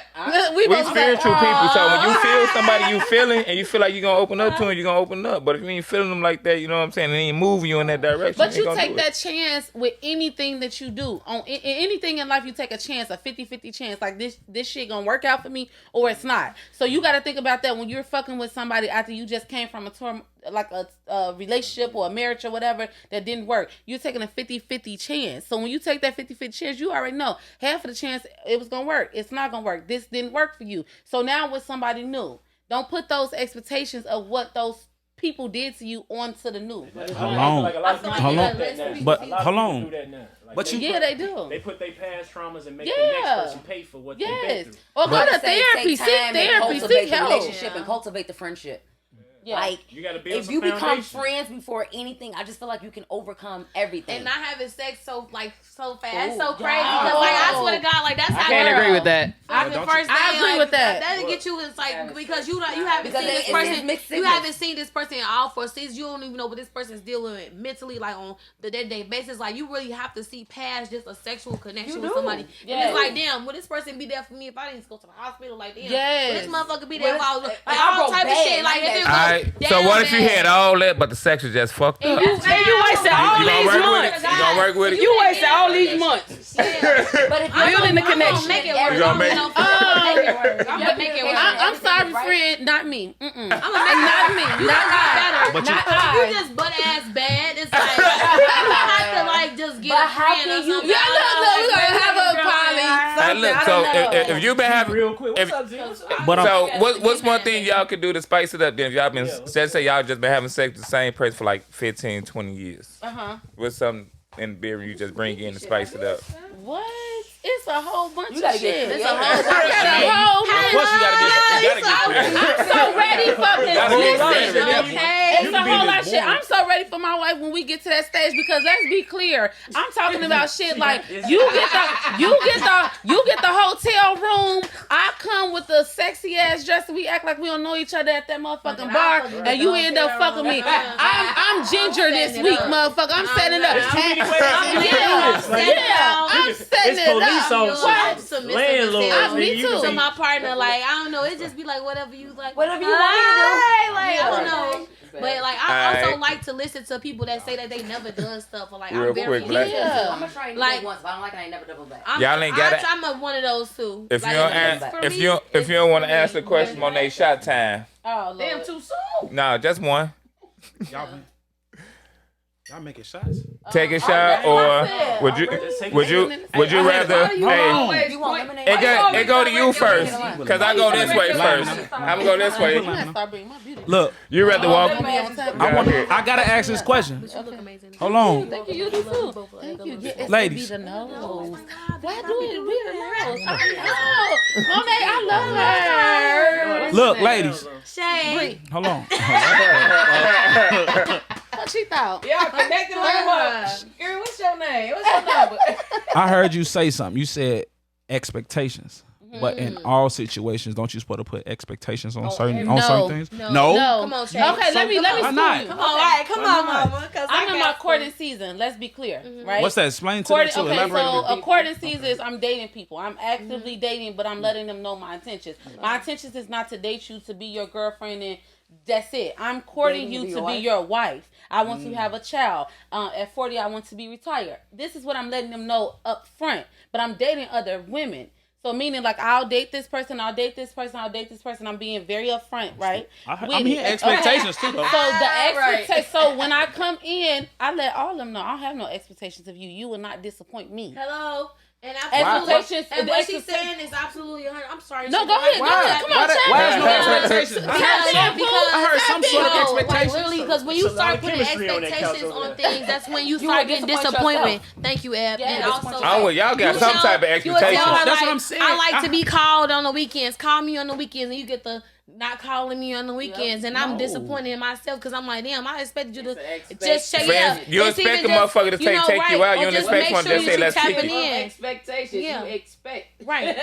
we we spiritual people. So when you feel somebody you feeling and you feel like you're gonna open up to them, you're gonna open up. But if you ain't feeling them like that, you know what I'm saying, and ain't moving you in that direction. But you ain't gonna take do that it. chance with anything that you do. On in anything in life, you take a chance, a 50-50 chance. Like this shit gonna work out for me or it's not. So you got to think about that when you're fucking with somebody after you just came from a relationship or a marriage or whatever that didn't work. You're taking a 50-50 chance. So when you take that 50-50 chance, you already know half of the chance it was gonna work. It's not gonna work. This didn't work for you. So now with somebody new, don't put those expectations of what those people did to you onto the new. Hold on. But Yeah, they do. They put their past traumas and make the next person pay for what they've been through. Or go to Say therapy. take Seek time and therapy. cultivate Seek the help. relationship and cultivate the friendship. Yeah. Like, You gotta build if some you become foundation. friends before anything, I just feel like you can overcome everything. And not having sex so fast, so crazy. Because like I swear to God, like that's how. Can't agree with that. I agree with that. That'll get you. It's like because you haven't Because seen this it's person. mixed You signals. haven't seen this person in all 4 seasons. You don't even know what this person's dealing with mentally, like on the day-to-day basis. Like you really have to see past just a sexual connection with somebody. Yes. And it's like, damn, will this person be there for me if I didn't go to the hospital? Like, damn, Yes. will this motherfucker be there if I was like I all broke type of bad, shit. Like, if it All right. goes So down what if you bad. had all that, but the sex was just fucked up? And you wasted all You these gonna work with months. it? You gonna work with it? You wasted all these months. But if I'm Building the gonna connection. make it work. You gonna make it? I'm gonna make it work. I'm gonna make it work. I'm sorry, friend. Not me. I'm gonna make it Not me. You Not gotta get better. But you- Not if you just butt ass bad. It's like you have to like just get But a how friend or can you- something. Yeah, look, we gonna have a poly. Hey, look. So if you been having, Real quick, if, what's up, Z? What's up? But so what's one thing y'all could do to spice it up? Then if y'all been, let's say y'all just been having sex with the same person for like 15, 20 years. What's something in beer you just bring in to spice it up? What? It's a whole bunch You gotta of get shit. creative. It's a whole bunch of shit. Of course you gotta get I'm so ready for this. Gotta get Listen, creative. okay? It's You a can be whole this lot of shit. boy. I'm so ready for my wife when we get to that stage because let's be clear. I'm talking about shit like you get the hotel room. I come with the sexy ass dress and we act like we don't know each other at that motherfucking bar and you end up fucking me. I'm ginger this week, motherfucker. I'm setting up. There's too many ways to do this. I'm setting It's it police up. officers. What? Landlords. Me nigga, you too. can To my partner, like I don't know, it just be like whatever you like. Whatever you want me to do. Like I don't know. But like I also like to listen to people that say that they never done stuff or like Real I'm very quick, interested. I'm gonna try it once, but I don't like it. I ain't never double back. Y'all ain't got it. I'm one of those too. If like, you don't if you don't want to answer the question, Monet, shot time. Oh, Damn, too soon. No, just one. Y'all making shots? Take a shot, or would you rather? Hey, it go to you first, cause I go this way first. I'm gonna go this way. Look, You rather walk? I gotta ask this question. Hold on, Thank you, you do too. Thank you. Yeah, it's ladies. Be the nose. Why do it be the nose? I know. Monet, I love her. Look, ladies. Shaye. Hold on. What she thought? Y'all connected like what? Girl, what's your name? What's your number? I heard you say something. You said expectations. But in all situations, don't you supposed to put expectations on certain things? No. Come on, Shaye. Okay, let me Why school not? you. Come on, all right, come on, mama. I'm in my courting season. Let's be clear, right? What's that? Explain to Courting, them too. okay, Elaborate so a a bit. courting season is I'm dating people. I'm actively dating, but I'm letting them know my intentions. My intentions is not to date you, to be your girlfriend, and that's it. I'm courting you to be your wife. I want to have a child. At 40, I want to be retired. This is what I'm letting them know up front. But I'm dating other women. So meaning like I'll date this person, I'll date this person, I'll date this person. I'm being very upfront, right? I'm hearing expectations too, though. So the expectation. So when I come in, I let all of them know I don't have no expectations of you. You will not disappoint me. Hello. And Expectations. and what she's saying is absolutely 100. I'm sorry. No, go ahead. Go ahead. Come on, Chad. Why is no expectations? Because I heard some sort of like expectations. literally, because when you start putting expectations on things, that's when you start getting disappointment. Thank you, Eb. And also, Oh, well, y'all got some type of expectations. That's what I'm saying. I like to be called on the weekends. Call me on the weekends, and you get the not calling me on the weekends, and I'm disappointed in myself because I'm like, damn, I expected you to just check it out. You expect a motherfucker to take you out. You don't expect one to just say let's kick it. Expectations. Yeah. You expect. Right,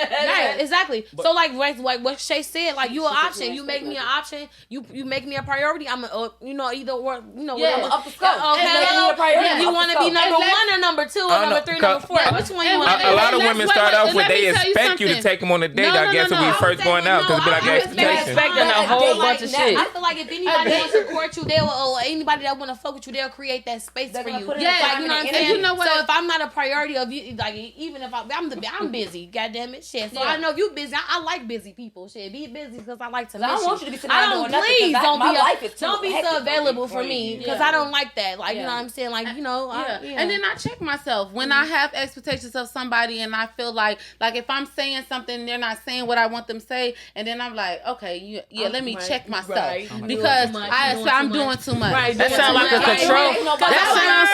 exactly. So like what Shaye said, like you an option. You make me an option. You make me a priority. I'm a, either or, whatever. Up the scope. Okay, you want to be number one or number two or number three, number four? Which one you want? A lot of women start off with they expect you to take them on a date. I guess when we first going out because be like expectations. Expecting a whole bunch of shit. I feel like if anybody wants to court you, or anybody that want to fuck with you, they'll create that space for you. Yeah, like, you know what I'm saying? You know what? So if I'm not a priority of you, like even if I'm busy, goddamn it, shit. So I know if you busy. I like busy people. Shit, be busy because I like to. I don't want you to be sitting I doing don't. nothing. Please Don't be so available for me because I don't like that. Like you know what I'm saying? Like And then I check myself when I have expectations of somebody, and I feel like if I'm saying something, they're not saying what I want them to say, and then I'm like, okay, let me check myself because I'm doing too much. Right, That sounds like a control.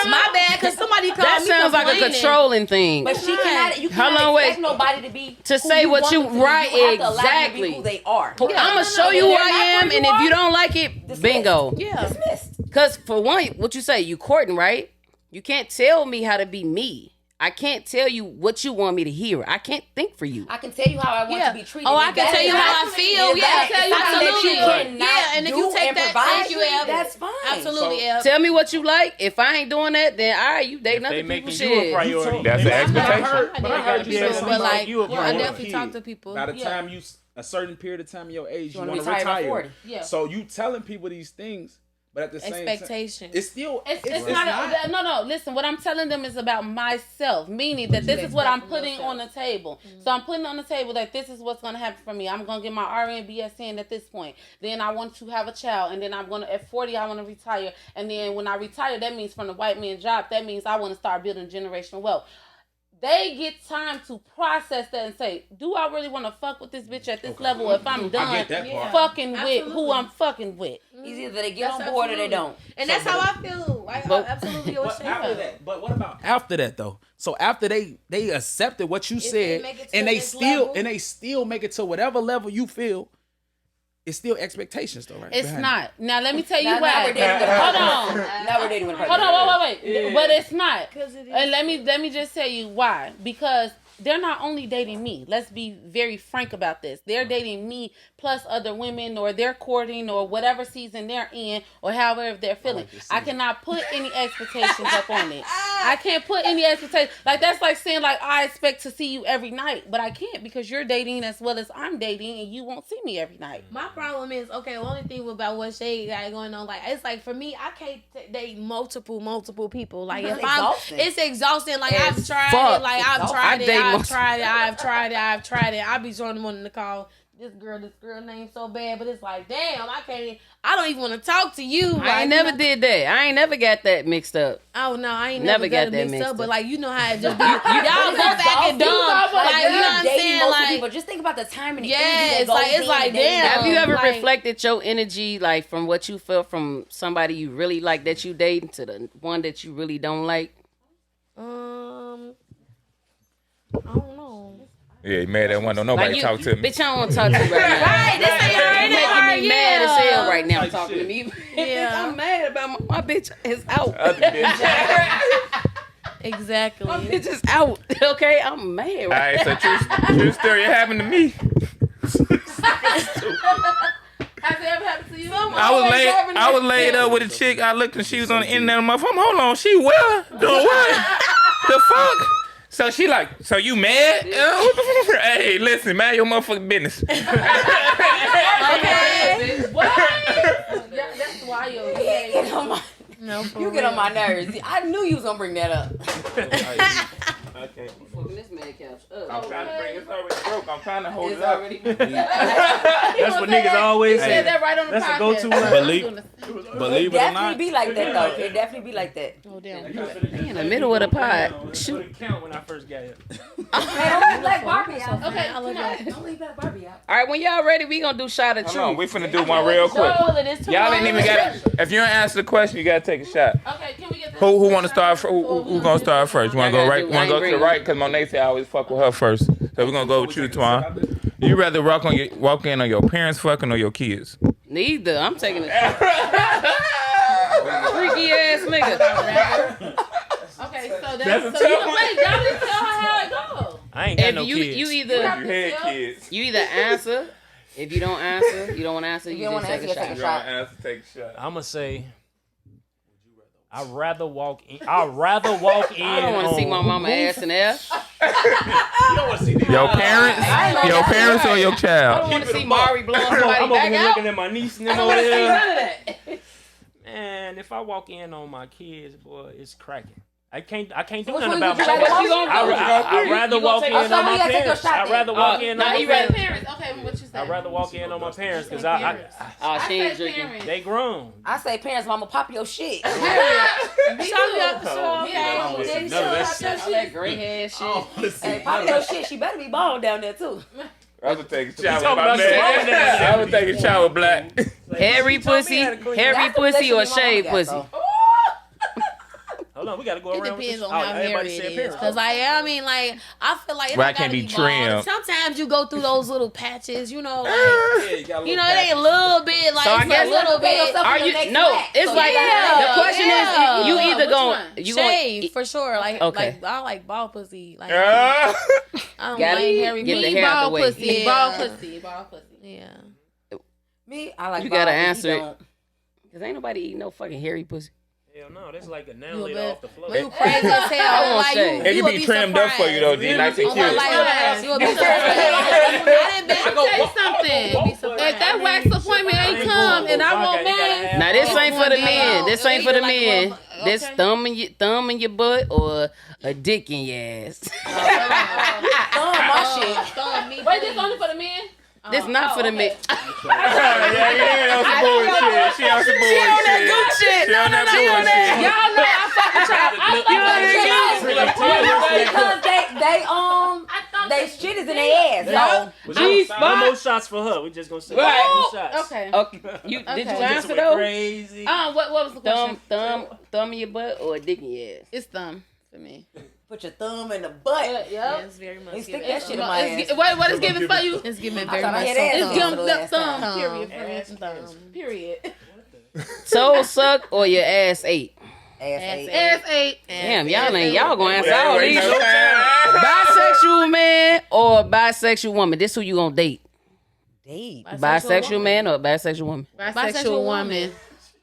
My bad, because somebody called That me sounds like a complaining. controlling thing. But she cannot. You Hold cannot on, wait. expect nobody to be To say what you right, You have to allow them to be exactly. who they are. I'm gonna show you who I am, and if you don't like it, Dismissed. bingo. Yeah. Dismissed. Because for one, what you say, you courting, right? You can't tell me how to be me. I can't tell you what you want me to hear. I can't think for you. I can tell you how I want to be treated. Oh, I can tell you how I feel. Yeah, absolutely. Yeah, and if you take that, thank you, Eb. that's fine. Absolutely, Eb. Tell me what you like. If I ain't doing that, then all right, you dating other They people. making you a Shit. priority. That's an expectation. But I heard you say But something like, you a I priority. definitely talk to people. By the time you a certain period of time in your age, you wanna want to retire by retire. 40. Yeah. So you telling people these things, but at the same time, Expectation. it's still It's not. No. Listen, what I'm telling them is about myself, meaning that this is what I'm putting on the table. So I'm putting on the table that this is what's going to happen for me. I'm going to get my RN BSN at this point. Then I want to have a child, and then I'm going to at 40 I want to retire. And then when I retire, that means from the white man job. That means I want to start building generational wealth. They get time to process that and say, do I really want to fuck with this bitch at this level if I'm done fucking with who I'm fucking with? It's either they get on board or they don't. And that's how I feel. I absolutely But after that, but what about after that though? So after they accepted what you said, make it to and the they next still level? and they still make it to whatever level you feel, it's still expectations though, right? It's behind not. Now let me tell you Now why. we're dating with a Hold partner. on. Now we're dating with a Hold partner. on, wait. But it's not. 'Cause it is. And let me just tell you why. Because they're not only dating me. Let's be very frank about this. They're dating me plus other women, or they're courting, or whatever season they're in, or however they're feeling. I cannot put any expectations up on it. I can't put any expectation. Like that's like saying like I expect to see you every night, but I can't because you're dating as well as I'm dating, and you won't see me every night. My problem is the only thing about what Shaye got going on, like it's like for me, I can't date multiple people. Like if it's exhausting. Like I've tried it. Like I've tried it. I be joining one in the call. This girl name so bad, but it's like, damn, I don't even want to talk to you. I ain't never did that. I ain't never got that mixed up. Oh no, I ain't never got that mixed up. But like, you know how it just be, y'all both acting dumb. Like, you know what I'm saying? Like, people. Just think about the time and the energy. Yeah, it's like damn. Have you ever reflected your energy, like from what you felt from somebody you really like that you dating to the one that you really don't like? I don't know. Yeah, you mad at one. Don't nobody talk to me. Bitch, I don't want to talk to you right now. Right, this ain't You're making me mad as hell right now Like talking shit. to me. Yeah. I'm mad about my bitch is out. Exactly. My bitch is out. Okay, I'm mad right All right, so true story happened to me. Has it ever happened to you? I was laid up with a chick. I looked and she was on the internet of my phone. Hold on, she well doing what? The fuck? So she like, so you mad? Hey, listen, mind your motherfucking business. Okay. What? Yeah, that's wild. You get on my nerves. I knew you was gonna bring that up. Okay. fucking this man couch up. I'm trying to bring it. It's already broke. I'm trying to hold It's it up. already. That's what niggas always He say. said that right on the That's podcast. a go-to line. Believe it or Definitely not. be like that though. It definitely be like that. Oh damn. In the middle of the pod. Shoot. Count when I first got here. Hey, don't leave Black Barbie out. Okay, I love that. Don't leave Black Barbie out. All right, when y'all ready, we gonna do shot of Hold on, truth. we finna do one real quick. Y'all ain't even got. If you don't answer the question, you gotta take a shot. Okay, can we get Who want to start? Who gonna start first? You wanna go right? Want to go to the right? Cause Monet say I always fuck with her first. So we're gonna go with you, Twan. You rather walk in on your parents fucking or your kids? Neither. I'm taking it. Freaky ass nigga. Okay, so That's a that's tough so you one. wait, y'all didn't tell her how it goes. I ain't got If no you kids. you You either had kids. answer. If you don't answer, you don't want to answer. You don't just wanna take a answer, shot. take a You don't answer, take a shot. I'ma say. I'd rather walk in. I'd rather walk in. I don't want to see my mama ass in there. Your parents, or your I child? don't want to see Mari blowing somebody I'm over back here out. looking at my niece and I them don't over want to see there. none of that. Man, if I walk in on my kids, boy, it's cracking. I can't do which nothing one about would you my rather kids. walk in? I'd rather walk in on so we my gotta take your parents. shot I'd rather then. walk in on nah, my he parents. Parents. Okay, what you say? I'd rather walk in on my parents because I Oh, she ain't I say drinking. parents. they grown. I say parents, mama, pop your shit. Me too. Yeah, All that gray hair shit. Hey, pop your shit. She better be bald down there too. I would take a shot with talking my about man. shit. I would take a shot with Black. Hairy pussy, hairy pussy, or shaved pussy. Hold on, we gotta go It around. depends with on this. how everybody hairy said it is. parents. Cause like, I mean, like, I feel like it Right, don't can't gotta be bald. trimmed. Sometimes you go through those little patches, you know, like, You got a you know, little it ain't a little bit, like, So I it's guess a little bit. Are you? No, it's like the question is you either Which going one? you Shave going for sure. Like, Okay. like I like bald pussy. Like, Ah. I don't Gotta like hairy get the pussy. hair out the Bald way. pussy. Ball pussy. Ball pussy. Yeah. Me, I like You bald, gotta but he answer it. don't. Cause ain't nobody eating no fucking hairy pussy. Hell no, that's like a nail You laid bet. off the floor. But you crazy as hell. I won't Like, shave. you, It you can would be be trimmed up for you though, surprised. G. Nice and Oh, cute. like, you would be surprised. Let me say something. If that wax appointment ain't come and I want mine, Now this ain't for the men. This ain't for the Like a men. motherfucker. This Okay. thumb in your butt or a dick in your ass. Thumb my shit. wait, this only for the men? This not for the men. Yeah, on some bullshit. She on some bullshit. She on that good shit. She on that bullshit. Y'all know I fuck with y'all. Because they shit is in their ass. So No more shots for her. We just gonna say Right. no more shots. Okay. Okay, did you Okay. answer though? Crazy. What was the question? Thumb in your butt or a dick in your ass? It's thumb for me. put your thumb in the butt. Yep. It's very much. And stick giving that shit in my ass. What is giving for you? It's giving I very thought I much. had ass It's on giving for the the last thumb. time. Period. Ass Period. Soul suck or your ass ate? Ass 8. Damn, y'all gonna answer all Wait, these. no time. Bisexual man or bisexual woman? This who you gonna date? Date. Bisexual man or bisexual woman? Bisexual woman.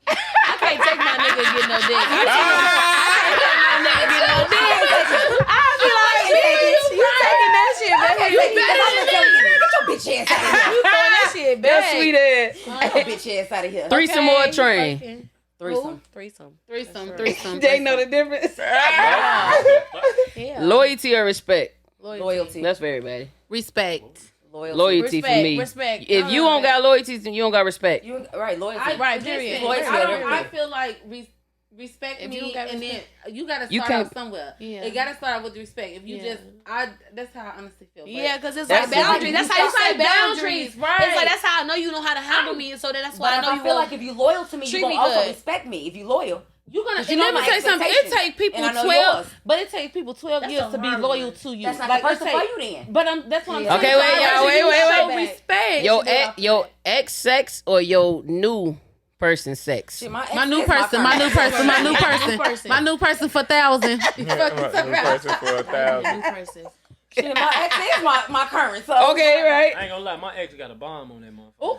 I can't take my nigga get no dick. I can't take my nigga get no we there. Get your bitch ass out of here. Threesome or a train? Threesome. Threesome. They know the difference. Yeah. Loyalty or respect? Loyalty. That's for everybody. Respect. Loyalty for me. Respect. If you don't got loyalty, then you don't got respect. You right, loyalty. Right, period. Loyalty I, and don't, I everything. feel like respect If you me, don't got and respect. then you gotta You start can't- out somewhere. Yeah. It gotta start out with respect. If you Yeah. that's how I honestly feel. But Yeah, because it's That's like boundaries. it. That's how you say Boundaries, boundaries. right. It's like that's how I know you know how to handle me, and so then that's why But I if know I you feel will like if you loyal to me, you treat gonna me also good. respect me. If you loyal. you're gonna. You And know let me my tell you something. It expectations, take people and I know 12, yours. but it takes people 12 That's years a to be hard loyal one. to you. That's not Like, the first it for take- you then. But that's what I'm saying. Okay, wait, y'all, wait. Show respect. Your ex sex or your new person sex? Shit, my ex My new is person, my current. new person, my new New person, person. my new person for 1,000. New person for 1,000. New person. Shit, my ex is my current. So Okay, right. I ain't gonna lie, my ex got a bomb on that motherfucker.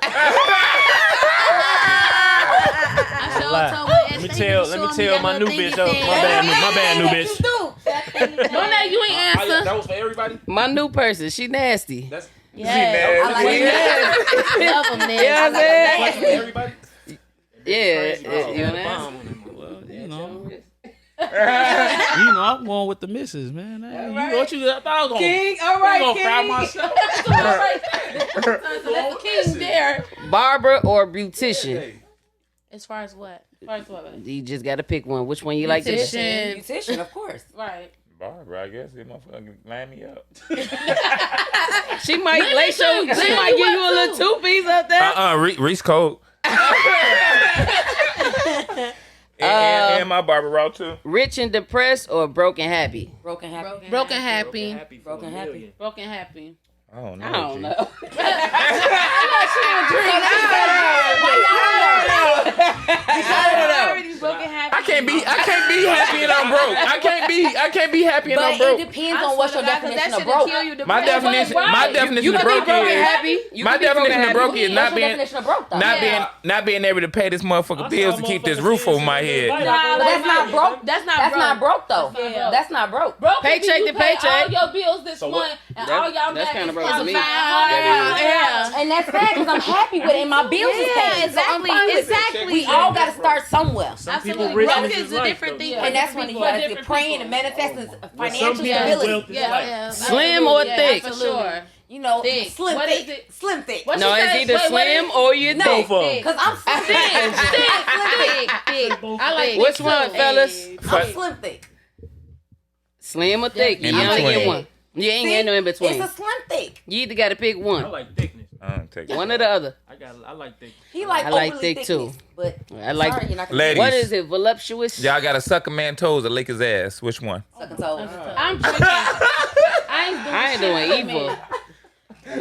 I sure Lie. told my ex, Let me "Thank tell you for my showing new me bitch. that Oh, little my bad new bitch. Monet, you ain't answer. That was for everybody. My new person, she nasty. That's Yeah. I like it. Love them, man. Yeah, I I like said. for everybody. Yeah, Crazy, bro. you Got a know. bomb on that motherfucker. Well, you know. You know, I'm going with the missus, man. You what you? I thought I was gonna, King, all I was right, gonna fry King. myself. So that's the king there. Barber or beautician? As far as what? First one. You just got to pick one. Which one you like to? Beautician. Beautician, of course. Right. Barbara, I guess it motherfucking line me up. She might lace your. She Maybe might you give you a want little to. two piece up there. Reese Code. and my barber route too. Rich and depressed or broken happy? Broken happy. Broken happy. Broken happy. Broken happy. I don't know. I don't G. know. Already broken happy. I can't be happy and I'm broke. I can't be happy and But I'm it broke. depends on what's your definition of broke. My definition You of can be broke broken is happy. You my can be broken definition of happy. broke is What's not your being definition of broke, though? not being able to pay this motherfucker bills to keep this roof over my head. But that's not broke. That's not That's broke. not broke though. Yeah. That's not broke. Broke Paycheck if you to pay paycheck. all your bills this month, and all y'all that's got kinda is broke to me. Yeah. And that's bad because I'm happy with it and my bills is paid. Yeah, exactly. So I'm fine with it. Exactly. We all got to start somewhere. Some people Absolutely. rich Broke is is a life, different though. thing. Yeah. And that's when you For got to different praying people. and manifesting Some financial people stability. wealth is Yeah, life. yeah. Slim or Yeah, thick? for sure. You know, Thick. slim What thick. is it? Slim thick. What No, she it's said? either Wait, what slim is- or you No, thick. Both of 'em. because I'm slim thick. Thick. I like Which thick one, too. fellas? I'm slim thick. Slim or thick? In You only between. get one. You ain't See? getting no in between. It's a slim thick. You either got to pick I one. like thickness. I don't take it. One or the other. I like thickness. He like I like overly thick, too. thickness, But I like. sorry, you're not gonna Ladies. What is it? Voluptuous? Y'all gotta suck a man toes or lick his ass. Which one? suck a toe. I'm drinking. I ain't doing I ain't doing evil.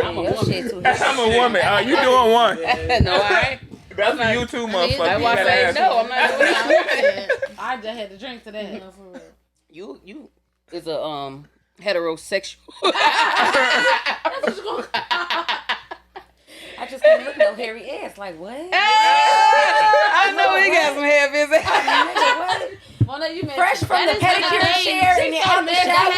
I'm a woman. I'm a woman. You doing one? No, I ain't. That's for you too, motherfucker. That's why I You say gotta no. I'm not doing it. I just had to drink to that. You is a heterosexual. I just can't look no hairy ass. Like what? I know he got some hair visit. Nigga, what? Well, no, you meant Fresh from the pedicure chair and the out the shower.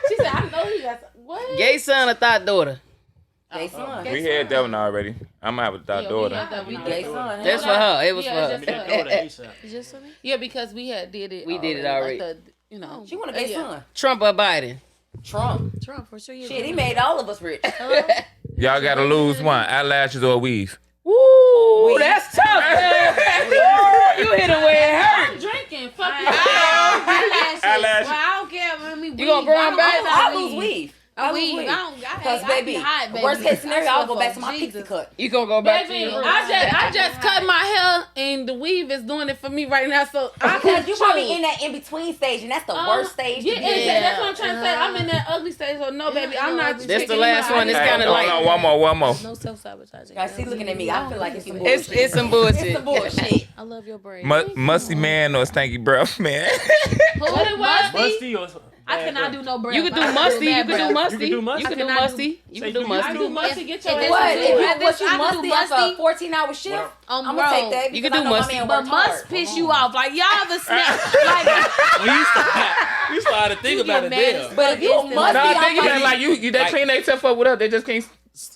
She said, "I know he got some." What? Gay son or thought daughter? Gay son. We had that one already. I'm gonna have a thought daughter. Gay son. That's for her. It was Yeah, for it's her. just for It's just something. Yeah, because we did it. We did it already. Like you know, She want a gay yeah. son. Trump or Biden? Trump. Trump for sure. Shit, he made all of us rich. Y'all gotta lose one. Eyelashes or weave. Woo, that's tough. You hit him where it hurt. I'm drinking. Fuck you. Eyelashes. Well, I don't care. I mean, You gonna grow 'em back? I lose weave. I weave. Because baby, worst case scenario, I'll go back to my pixie cut. You gonna go back to Baby, your I just cut my hair and the weave is doing it for me right now. So I Because can you probably in that in between stage, and that's the worst stage Yeah, to be in. exactly. That's what I'm trying to say. I'm in that ugly stage. So no, baby, I'm not. This the taking last my- one. It's Hey, kinda no, like- no, one more. No self-sabotaging. Guys, she looking at me. I feel like it's some bullshit. It's some bullshit. It's some bullshit. I love your brain. Musty man or stanky breath man? What it was? Musty or I cannot do no breath. You can do musty. You can do You musty. can do musty? You can do I cannot musty. You Say can do you- I musty. do musty. Get your If ass this What? is- in. If this- you I can musty do after musty. a 14-hour shift, I'm Bro, gonna take that. you can because I do know my musty. man But worked must hard. piss you off. Like y'all the snap. Like When you start to think about it, mad there. But if you Nah, musty, think about it like you they clean themselves up with us. They just can't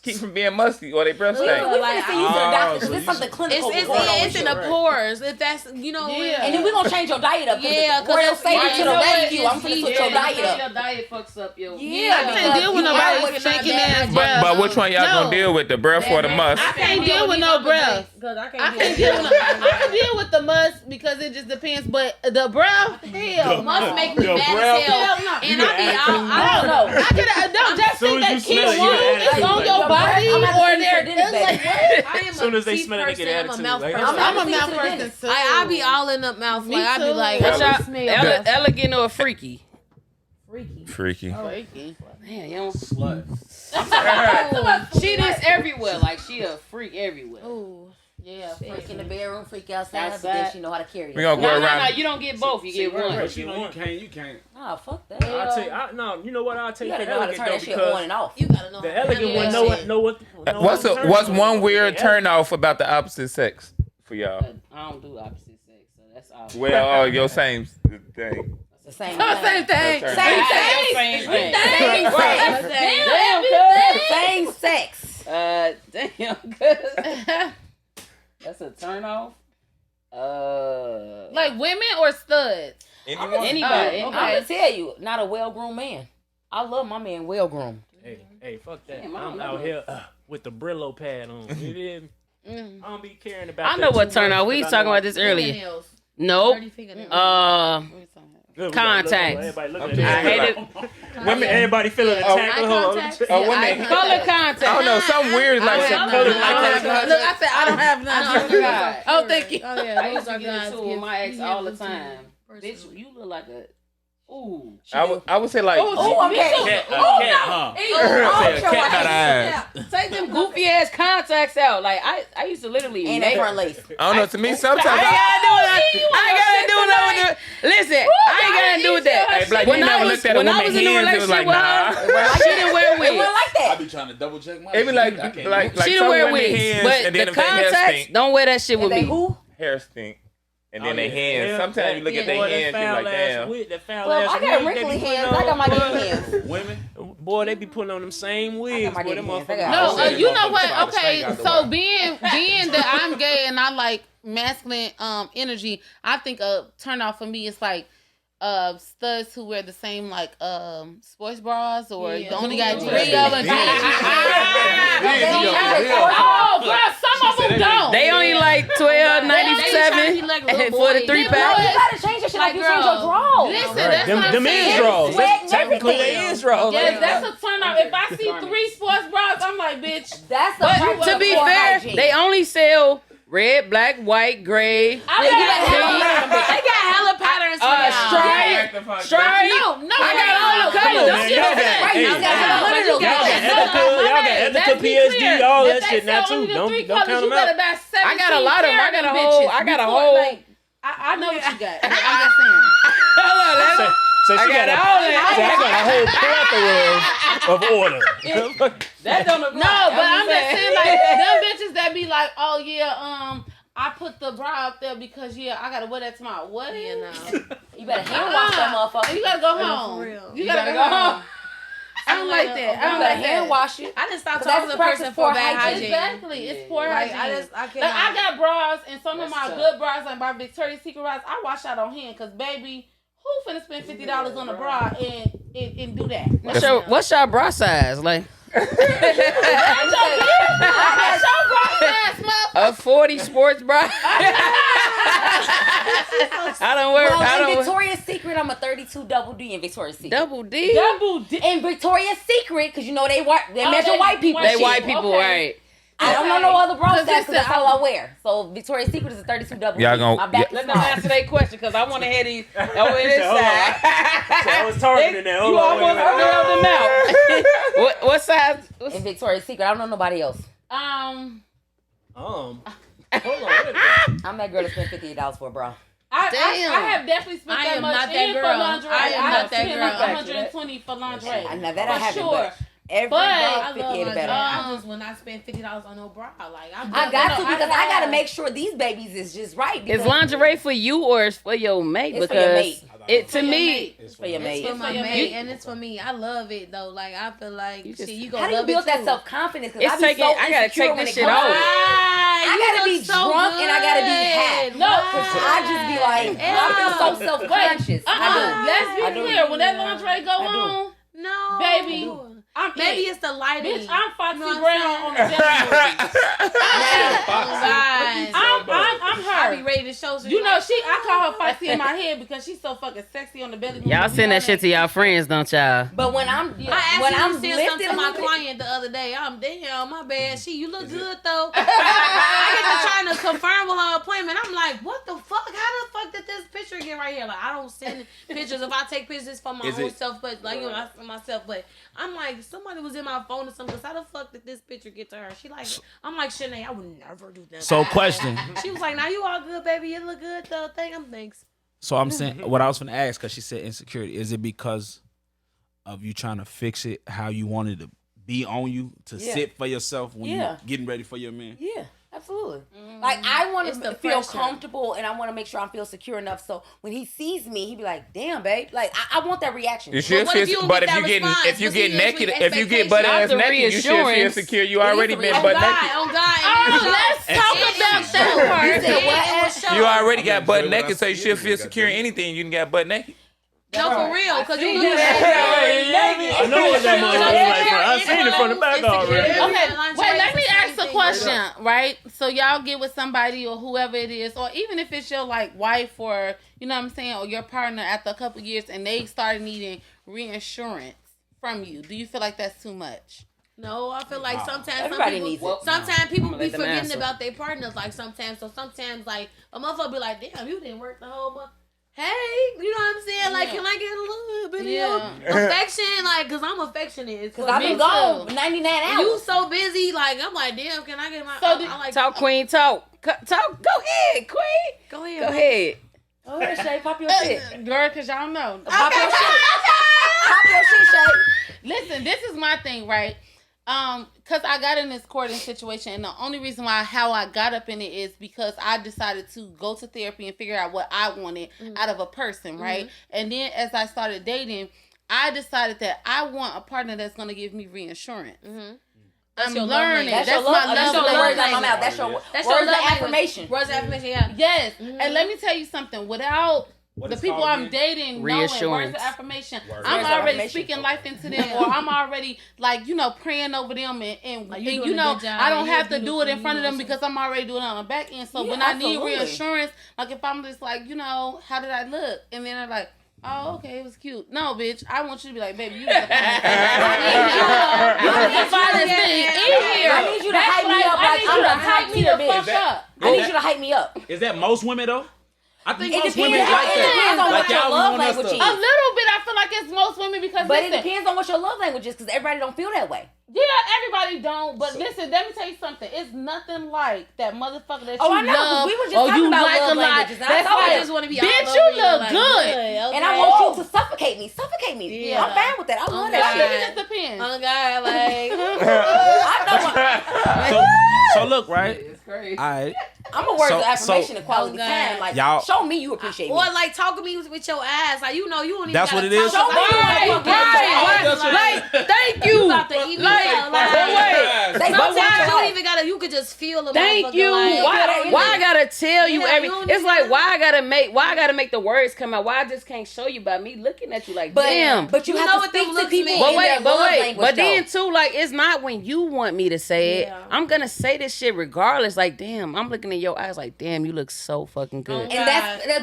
keep from being musty or they breath We stink. finna see you to the doctor because so it's something clinical. It's going on in with the you. pores. If that's Yeah. And then we're gonna change your diet up. Yeah, 'cause Royal that's- Savior yeah, to you the know what? rescue. I'm finna switch your diet up. Your diet fucks up your. Yeah, I can't deal with nobody shaking ass breath. But which one y'all gonna deal with, the breath or the must? I can't deal with no breath. I I can't deal with I can deal with the must because it just depends. But the breath, hell, Must make me Yo, mad breath. as hell. Hell no. And I don't know. I can don't just Soon think as that you smell keep it, you you get it's attitude, on like, your yo, body I'm about to or see you there. for dinner, It's like baby. what? I am Soon as they teeth smell it, they person get and I'm a attitude. mouth Like, person. I'm a see mouth you to person dinner. too. I be all in the mouth. Me Like I be too. like, What's I y'all smell elegant or freaky? freaky. Freaky. Freaky. Man, you don't. Slut. She this everywhere. Like she a freak everywhere. Ooh, yeah, Freak in the bedroom, freak outside, but Outside. then she know how to carry We it. gonna go No, around. you don't get both. You get one. right. You know, you can't. Nah, fuck that. I'll take. No, you know what? I'll You take gotta the know how to elegant turn though that shit on and because off. you gotta know. the how to elegant handle one that know shit. what. What's one weird turn off about the opposite sex for y'all? I don't do opposite sex, so that's all. Well, your same thing. It's the same Same thing. Turn Same off. sex. Same thing. Same sex. Damn, Same sex. damn, cuz. That's a turn off. Like women or studs? Anyone? Anybody. Oh, I'm okay. gonna tell you, not a well-groomed man. I love my man well-groomed. Hey, fuck that. Damn, I don't I'm know out that. here with the Brillo pad on. You did? I don't be caring about. I know that what too turn much, off. We was 'cause I talking know about this earlier. Fingernails. Nope. Dirty fingernails. Good, we gotta look Contacts. over. Everybody looking Okay. at I me. hate it. Women, everybody feeling attacked. Eye Hold on. contact. Oh, women. Color contact. I don't know. Something weird like I some don't color. have none. Look, I said I don't have none. God. Oh, thank you. Oh yeah, I used those to are get guys. into it with my ex all the time. Personally. Bitch, you look like a. Ooh. I would say like. Oh, I'm Cat, okay. cat, huh? Say a cat got eyes. Take them goofy ass contacts out. Like I used to literally And make. that front lace. I don't know. To me, sometimes I ain't gotta do that. I ain't gotta do that. Listen, I ain't gotta do that. Hey, Black, When you I never was looked at a when I woman's was in a hands, it was relationship like, with nah. her, she didn't wear It wasn't wigs. like I that. be trying to double check my It be like, shit. I can't like She some didn't wear women wigs, hands, but and the then if their hair contacts stink, don't wear that shit with They me. who? hair stink, and then Oh, their yeah. hands. Yeah, Sometimes you look at their hands, you like, damn. Well, I got wrinkly hands. I got my good hands. Women? Boy, they be putting on them same wigs. my Boy, them good hands. I motherfuckers. got- No, you know what? Somebody Okay, stank out the so way. being that I'm gay and I like masculine energy, I think a turn off for me is like studs who wear the same like sports bras or Yeah. only got Ooh, 3 of them. Oh, girl, some of them don't. They only like $12.97 for the 3-pack. You gotta change your shit like you change your drawers. Listen, that's what I'm Them saying. is draws. Sweat and Technically, they everything. is draws. Yes, that's a turn off. If I see 3 sports bras, I'm like, bitch. That's the But practice to be for fair, hygiene. they only sell red, black, white, gray. They got hella patterns for y'all. Stripe. No, I got all the colors. Man, y'all got, Right, hey, you gotta have 100 of those. y'all got ethical PSD, all that shit now too. Don't count them out. I got a lot of them. I got a whole. I know what you got. I'm just saying. So she got all that. I got a whole plethora of order. That don't apply. No, but I'm just saying, like, them bitches that be like, oh, yeah, I put the bra up there because, yeah, I got to wear that tomorrow. What? Yeah, no. You better hand wash that motherfucker. You got to go For home. real. You got to go home. I don't like that. I You don't better like hand that. wash it. I just stopped But that's talking to a practice person for for bad hygiene. hygiene. Exactly. It's poor Like, hygiene. I Like, cannot. I got bras and some of That's my tough. good bras, like my Victoria's Secret bras, I wash out on hand because, baby, who finna spend $50 on a bra and do that? What's your bra size? Like a 40 sports bra. I don't wear. Well, I in don't. Victoria's Secret, I'm a 32 double D in Victoria's Secret. Double D. In Victoria's Secret, because you know they measure white people. They shit. white people, right? I don't know no other bra size listen, because that's all I wear. So Victoria's Secret is a 32 double Y'all D. gon- My back Let is them small. answer that question because I want to hear these over this Hold on. side. I was targeting that. You Hold on, almost wait, wait, wait. nailed them out. What size? In Victoria's Secret, I don't know nobody else. Hold on. Wait a minute. I'm that girl that spent $58 for a bra. I Damn. have definitely spent I that am much not that in for girl. lingerie. I am have not that spent girl. like $120 for lingerie. I know that I For haven't, sure. but Every But dog I love 50 my ain't dad. better. I just when I spend $50 on no bra, like I got to because I got to make sure these babies is just right. Is lingerie for you or is for your mate? It's for Because your mate. it to For your me, mate. It's for your mate. It's for my your mate, mate. and it's for me. I love it though. Like I feel like You just- shit, you go How do you love build it that too. self confidence? It's I be taking- so I gotta insecure take when this it shit comes to off. it. I gotta be drunk and I gotta be happy. No, I just be like, I feel so self conscious. I do. Let's be I do. clear. When that lingerie go I do. on, No, baby, I'm maybe it. it's the lighting. Bitch, I'm Foxy You know what I'm Brown saying? on the Demi Guys, I'm I be her. ready to show some. You know, I call her Foxy in my head because she's so fucking sexy on the belly. y'all send that shit to y'all friends, don't y'all? But when I'm I when I'm actually sent something lifted to my a little bit- client the other day. I'm damn, my bad. You look good though. I get to trying to confirm with her appointment. I'm like, what the fuck? How the fuck did this picture get right here? Like, I don't send pictures. If I take pictures for my Is own it- self, but like for myself. But I'm like, somebody was in my phone or something. How the fuck did this picture get to her? She like, I'm like, Shanae, I would never do that. So question. She was like, "Now you all good, baby. You look good though. Thanks." So I'm saying what I was gonna ask because she said insecurity. Is it because of you trying to fix it how you wanted to be on you to Yeah. sit for yourself when Yeah. you getting ready for your man? Yeah, absolutely. Like I want It's to the feel pressure. comfortable, and I want to make sure I feel secure enough. So when he sees me, he be like, "Damn, babe!" Like I want that reaction. You should what feel, if you don't but get if you that get response? if you But get see, that's naked, with if you get butt ass Not the naked, you should feel reassurance. secure. You It is already the been On butt God, naked. on God. Let's talk about that part. You said what? You already got I'm butt enjoying what naked, I so you see. should feel You secure in got anything. You can get butt naked. No, for real, because you look I know what that motherfucker like, bro. I seen it from the back already. Okay, wait, let me ask a question, right? So y'all get with somebody or whoever it is, or even if it's your like wife or you know what I'm saying, or your partner after a couple years and they started needing reinsurance from you. Do you feel like that's too much? No, I feel like sometimes Everybody needs it. Sometimes people I'ma be let them forgetting answer. about their partners. Like sometimes like a motherfucker be like, "Damn, you didn't work the whole month." Hey, you know what I'm saying? Like, Yeah. can I get a little bit of Yeah. your affection? Like, cause I'm affectionate. Because I've been gone for 99 hours. You so busy. Like, I'm like, damn. Can I get my? So I like Talk, queen, talk. Talk. Go ahead, queen. Go ahead. Go ahead. Go ahead, Shay, pop your shit. Girl, cause y'all know. Pop your shit. Pop your shit, Shay. Listen, this is my thing, right? Cause I got in this courting situation, and the only reason how I got up in it is because I decided to go to therapy and figure out what I wanted out of a person, right? And then as I started dating, I decided that I want a partner that's gonna give me reinsurance. I'm your love learning. language. That's your love. That's your love words out my language. mouth. That's your That's words your of love language. affirmation. Words of affirmation. Yeah. Yes, and let me tell you something. Without the it's people called I'm again? dating knowing Reassurance. words of affirmation, Words I'm of already affirmation. speaking life into them, or I'm already like praying over them, and Like, you and, doing a good job, I don't and have you're to do it in beautiful, front of you them know, because I'm already doing it on the back end. So Yeah, when I need absolutely. reassurance, like if I'm just like how did I look, and then they're like, oh, okay, it was cute. No, bitch, I want you to be like, baby, you the finest thing in here. I need you to That's hype me like, up I like need I'm you to a hype high me tier the bitch. fuck up. I need you to hype me up. Is that most women though? I think It most depends. women like It depends that. on Like what your y'all love want us language is. A little bit, I feel like it's most women because But it listen, depends on what your love language is, because everybody don't feel that way. yeah, everybody don't. But listen, let me tell you something. It's nothing like that motherfucker that Oh, you I know, 'cause love. we were just or talking you about like love a lot. languages, and I That's told like, you. just want to be bitch, all you over look like, good. Okay. And I want you to suffocate me. Suffocate me. Yeah. I'm fine with that. I love Oh, that I shit. think it just depends. Oh God, like I know. So look, right? It's crazy. Alright. I'm a words of So- affirmation and quality Oh, God. time. Like, Y'all- show me you appreciate me. or like talk to me with your ass. Like you know you don't even. That's gotta what it is? talk. Show me you Like, want you right, about to- Like, thank you. You about to eat me Like, up, but wait. They Sometimes both you don't want even gotta. You could just feel the Thank motherfucker, you. Like, Why I gotta tell you Yeah, every? you don't It's even like gotta- why I gotta make the words come out? Why I just can't show you by me looking at you like But, damn. but you You have know to what them speak to looks people mean. in their love language, But then though. too, like it's not when you want me to say it. Yeah. I'm gonna say this shit regardless. Like damn, I'm looking in your eyes like damn, you look so fucking good. Oh, And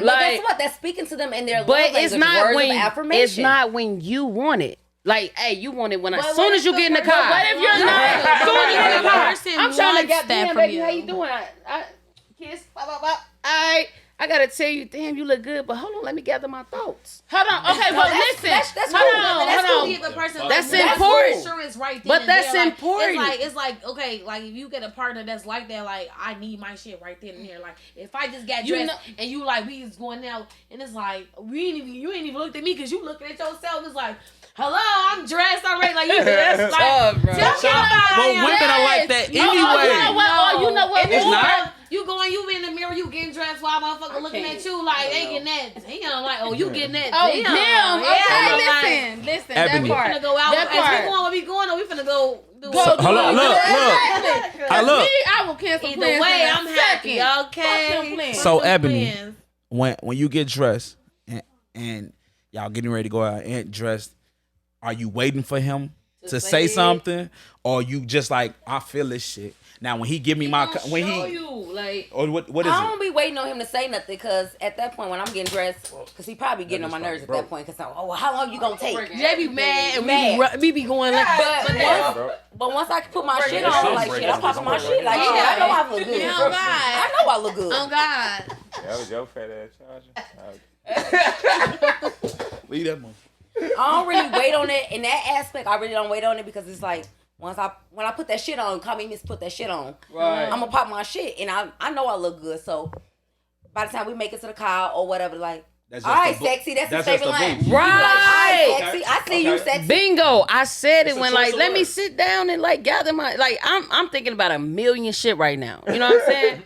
but Like- that's what that's speaking to them in their But love it's language, not words when of affirmation. it's not when you want it. Like, hey, you want it when But as what soon if as you the get in the person- car. What if you're not? As soon as you get in the car, person I'm trying to wants get that damn, from baby, you. how you doing? I kiss, blah, blah, blah. All right. I gotta tell you, damn, you look good, but hold on, let me gather my thoughts. Hold on. Okay, but listen. That's hold cool. on. That's Hold cool. on. Give a person That's like, important. Insurance right then But and that's there. Like, important. It's like okay, like if you get a partner that's like that, like I need my shit right then and there. Like if I just got You dressed know- and you like we just going out and it's like you ain't even looked at me because you looking at yourself. It's like. Hello, I'm dressed already. Like you, that's like, tough, bro. tell me about Well, it. women are like that Oh, anyway. you know what? Oh, you know what? If It's you not. You going, you in the mirror, you getting dressed while motherfucker looking at you like they getting that. Damn, like you getting that. Oh, damn. damn. Yeah, Okay, listen. Ebony. That We part. finna go out. That As we part. going, where we going, or we finna go do Go what? do Hold on, it. look. Exactly. Look. Me, I will cancel Either plans way, in a I'm happy. second. Fuck Okay. them plans. So, Fuck them Ebony, plans. when you get dressed and y'all getting ready to go out and dressed, are you waiting for him to say something, or you just like I feel this shit? Now when he give me my when show he you, like, or what is I it? don't be waiting on him to say nothing because at that point when I'm getting dressed, because he probably getting on my nerves at that point. Because well, how long you gonna take? Jay be mad and Mad. we be going like. But once I put my shit on, like shit, I'm popping my shit. Like shit, I know I look good. Oh God. I know I look good. Oh God. That was your fat ass charger. Leave that one. I don't really wait on it in that aspect. I really don't wait on it because it's like when I put that shit on, call me Miss Put That Shit On. Right. I'm gonna pop my shit, and I know I look good. So by the time we make it to the car or whatever, like, That's all just right, the sexy. That's his that's just favorite the line. boost. He be like, all right, Right. sexy. I see you, sexy. Bingo. I said it It's a when choice like of let me words. sit down and like gather my like I'm thinking about a million shit right now. You know what I'm saying?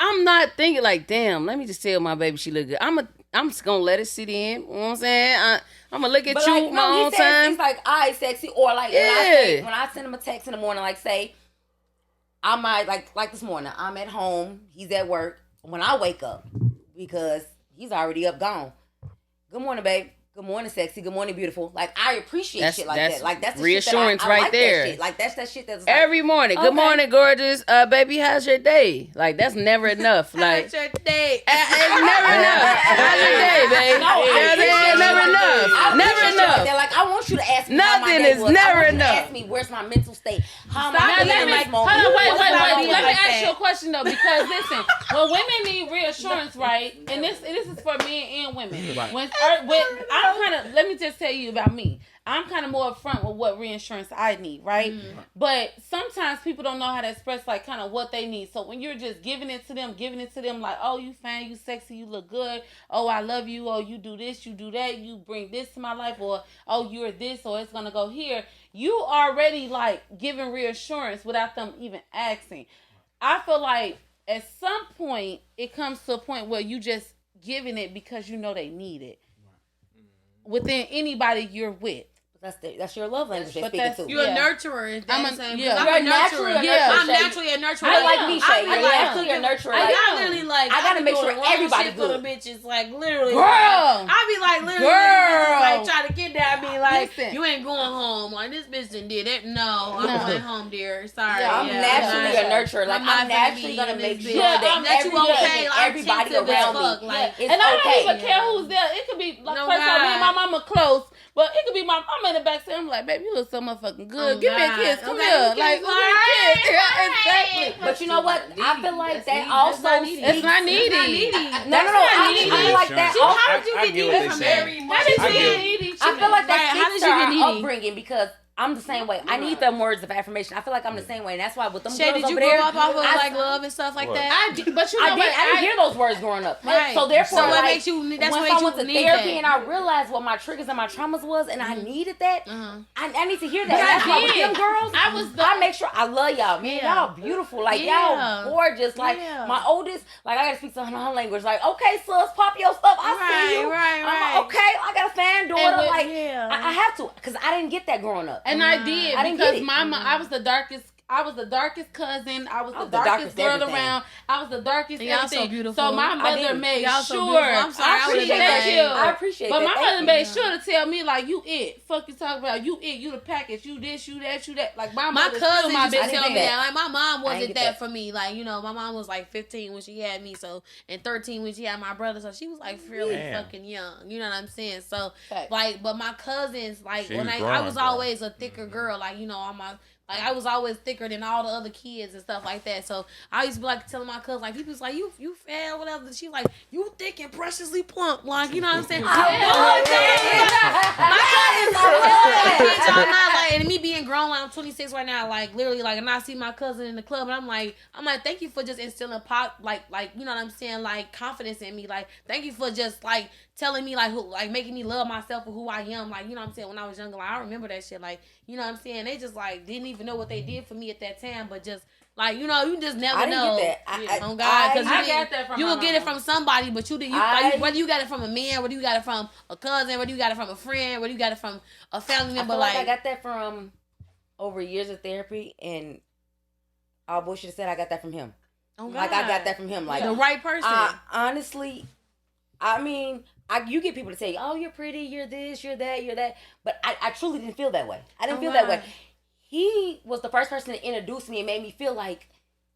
I'm not thinking like, damn, let me just tell my baby she look good. I'm just gonna let it sit in. You know what I'm saying? I'm gonna look at But you like, my no, own he says time. it's like, all right, sexy, or like Yeah. when I send him a text in the morning, like say, I might like this morning, I'm at home, he's at work. When I wake up, because he's already up gone. Good morning, babe. Good morning, sexy. Good morning, beautiful. Like I appreciate shit like That's that. Like that's the reassurance shit that I right like there. That shit. Like that's that shit that's like, Every morning. Good Okay. morning, gorgeous. Baby, how's your day? Like that's never enough. Like How's your day? it's never enough. How's your day, babe? No, I Yeah, appreciate it's never shit like enough. that. I Never appreciate shit like enough. that. Like I want you to ask me how my Nothing day is was. never I want you enough. to ask me where's my mental state. How am Stop I it. feeling Let this me- moment? Hold on, wait. What's going Let on me like ask that? you a question though, because listen, when women need reassurance, right? And this is for men and women. Right. When I'm kind of, let me just tell you about me. I'm kind of more upfront with what reassurance I need, right? But sometimes people don't know how to express like kind of what they need. So when you're just giving it to them like, oh, you fine, you sexy, you look good. Oh, I love you. Oh, you do this, you do that. You bring this to my life, or oh, you're this, or it's gonna go here. You already like giving reassurance without them even asking. I feel like at some point it comes to a point where you just giving it because you know they need it within anybody you're with. That's your love language. But They're that's- speaking to. You're Yeah. a nurturer. Is that I'm a- the same? yeah. I'm You're a naturally nurturer. a Yeah. nurturer. I'm Shay. naturally a nurturer. I like me, I Shay. be You're like, naturally a nurturer. I Like, literally like. I gotta be make doing sure the wrong everybody shit for the good. bitches. Like literally, Girl. I be like literally, Girl. like trying to get there. I be like, Listen. you ain't going home. Like this bitch done did it. No, I'm going home, dear. Sorry. Yeah, I'm Yeah, naturally yeah. a nurturer. Like I'm not I'm naturally finna be gonna in make this sure bitch. that That you everything okay, and I'm everybody attentive as around fuck, me like- is And I don't okay. even care who's there. It could be like No, first time me and my God. mama close, but it could be I'm in the back saying, I'm like, baby, you look so motherfucking good. Oh, Give me a God. kiss. Come Okay, here. you Like, kiss. give me a kiss. Yeah, exactly. But you know what? I feel like that needy. also That's not needy. speaks. It's not needy. No. I feel like that. She- also- How did you I get get what needy they from saying. there? How did I you get get it. needy? I feel like Right, that how speaks did to you get our needy? upbringing because I'm the same way. I need them words of affirmation. I feel like I'm the same way, and that's why with them Shay, girls did you over grow there, up off of I- like love and stuff like What? that? But you know I what? didn't hear those words growing up. Right. So therefore, So what like, makes you- that's once what I makes went you to need therapy that. and I realized what my triggers and my traumas was, and I needed that. Uh-huh. I need to hear that. But I That's why with did. them girls, I make sure I love y'all, man. Yeah. Y'all beautiful, like Yeah. y'all gorgeous. Like Yeah. my oldest, like I gotta speak to her language. Like, okay, sus, pop your stuff. I see you. Right. I'm okay. I got a fan daughter. with- Like yeah. I have to, cause I didn't get that growing up. And I did I didn't because get it. my mom, I was the darkest cousin. I was the the darkest darkest girl everything. around. I was the darkest And y'all so everything. beautiful. So my I mother didn't. made Y'all so sure. beautiful. I'm sorry, I would've appreciate been like- you. I appreciate But that. my Thank mother you. made sure to tell me like, you it. Fuck you talking about. You it. You the package. You this. You that. You that. Like my My mother cousin my used to bitch. tell get me that. that. Like my mom I wasn't didn't that get that. for me. Like, you know, my mom was like 15 when she had me, so and 13 when she had my brother. So she was like fairly Damn. fucking young. You know what I'm saying? So Facts. like, but my cousins, like She when was I growing, was bro. always a thicker girl. Like, you know, all my Like, I was always thicker than all the other kids and stuff like that. So, I used to be, like, telling my cousin, like, people was like, you fat or whatever. She like, you thick and preciously plump. Like, you know what I'm saying? And me being grown, like, I'm 26 right now, like, literally, like, and I see my cousin in the club, and I'm like, thank you for just instilling like, you know what I'm saying, like, confidence in me. Like, thank you for just, like, telling me, like, who, like, making me love myself for who I am. Like, you know what I'm saying, when I was younger, like, I remember that shit. Like, you know what I'm saying, they just, like, didn't even know what they did for me at that time, but just, like, you know, you just never know. Get that. Oh God, because I got that from you will my get it mama. from somebody, but whether you got it from a man, whether you got it from a cousin, whether you got it from a friend, whether you got it from a family member, I feel like I got that from over years of therapy, and all bullshit said, I got that from him. oh God. Like, I got that from him. Like, the right person. honestly, I mean, you get people to say, oh, you're pretty, you're this, you're that, but I truly didn't feel that way. I didn't feel that way. He was the first person to introduce me and made me feel like,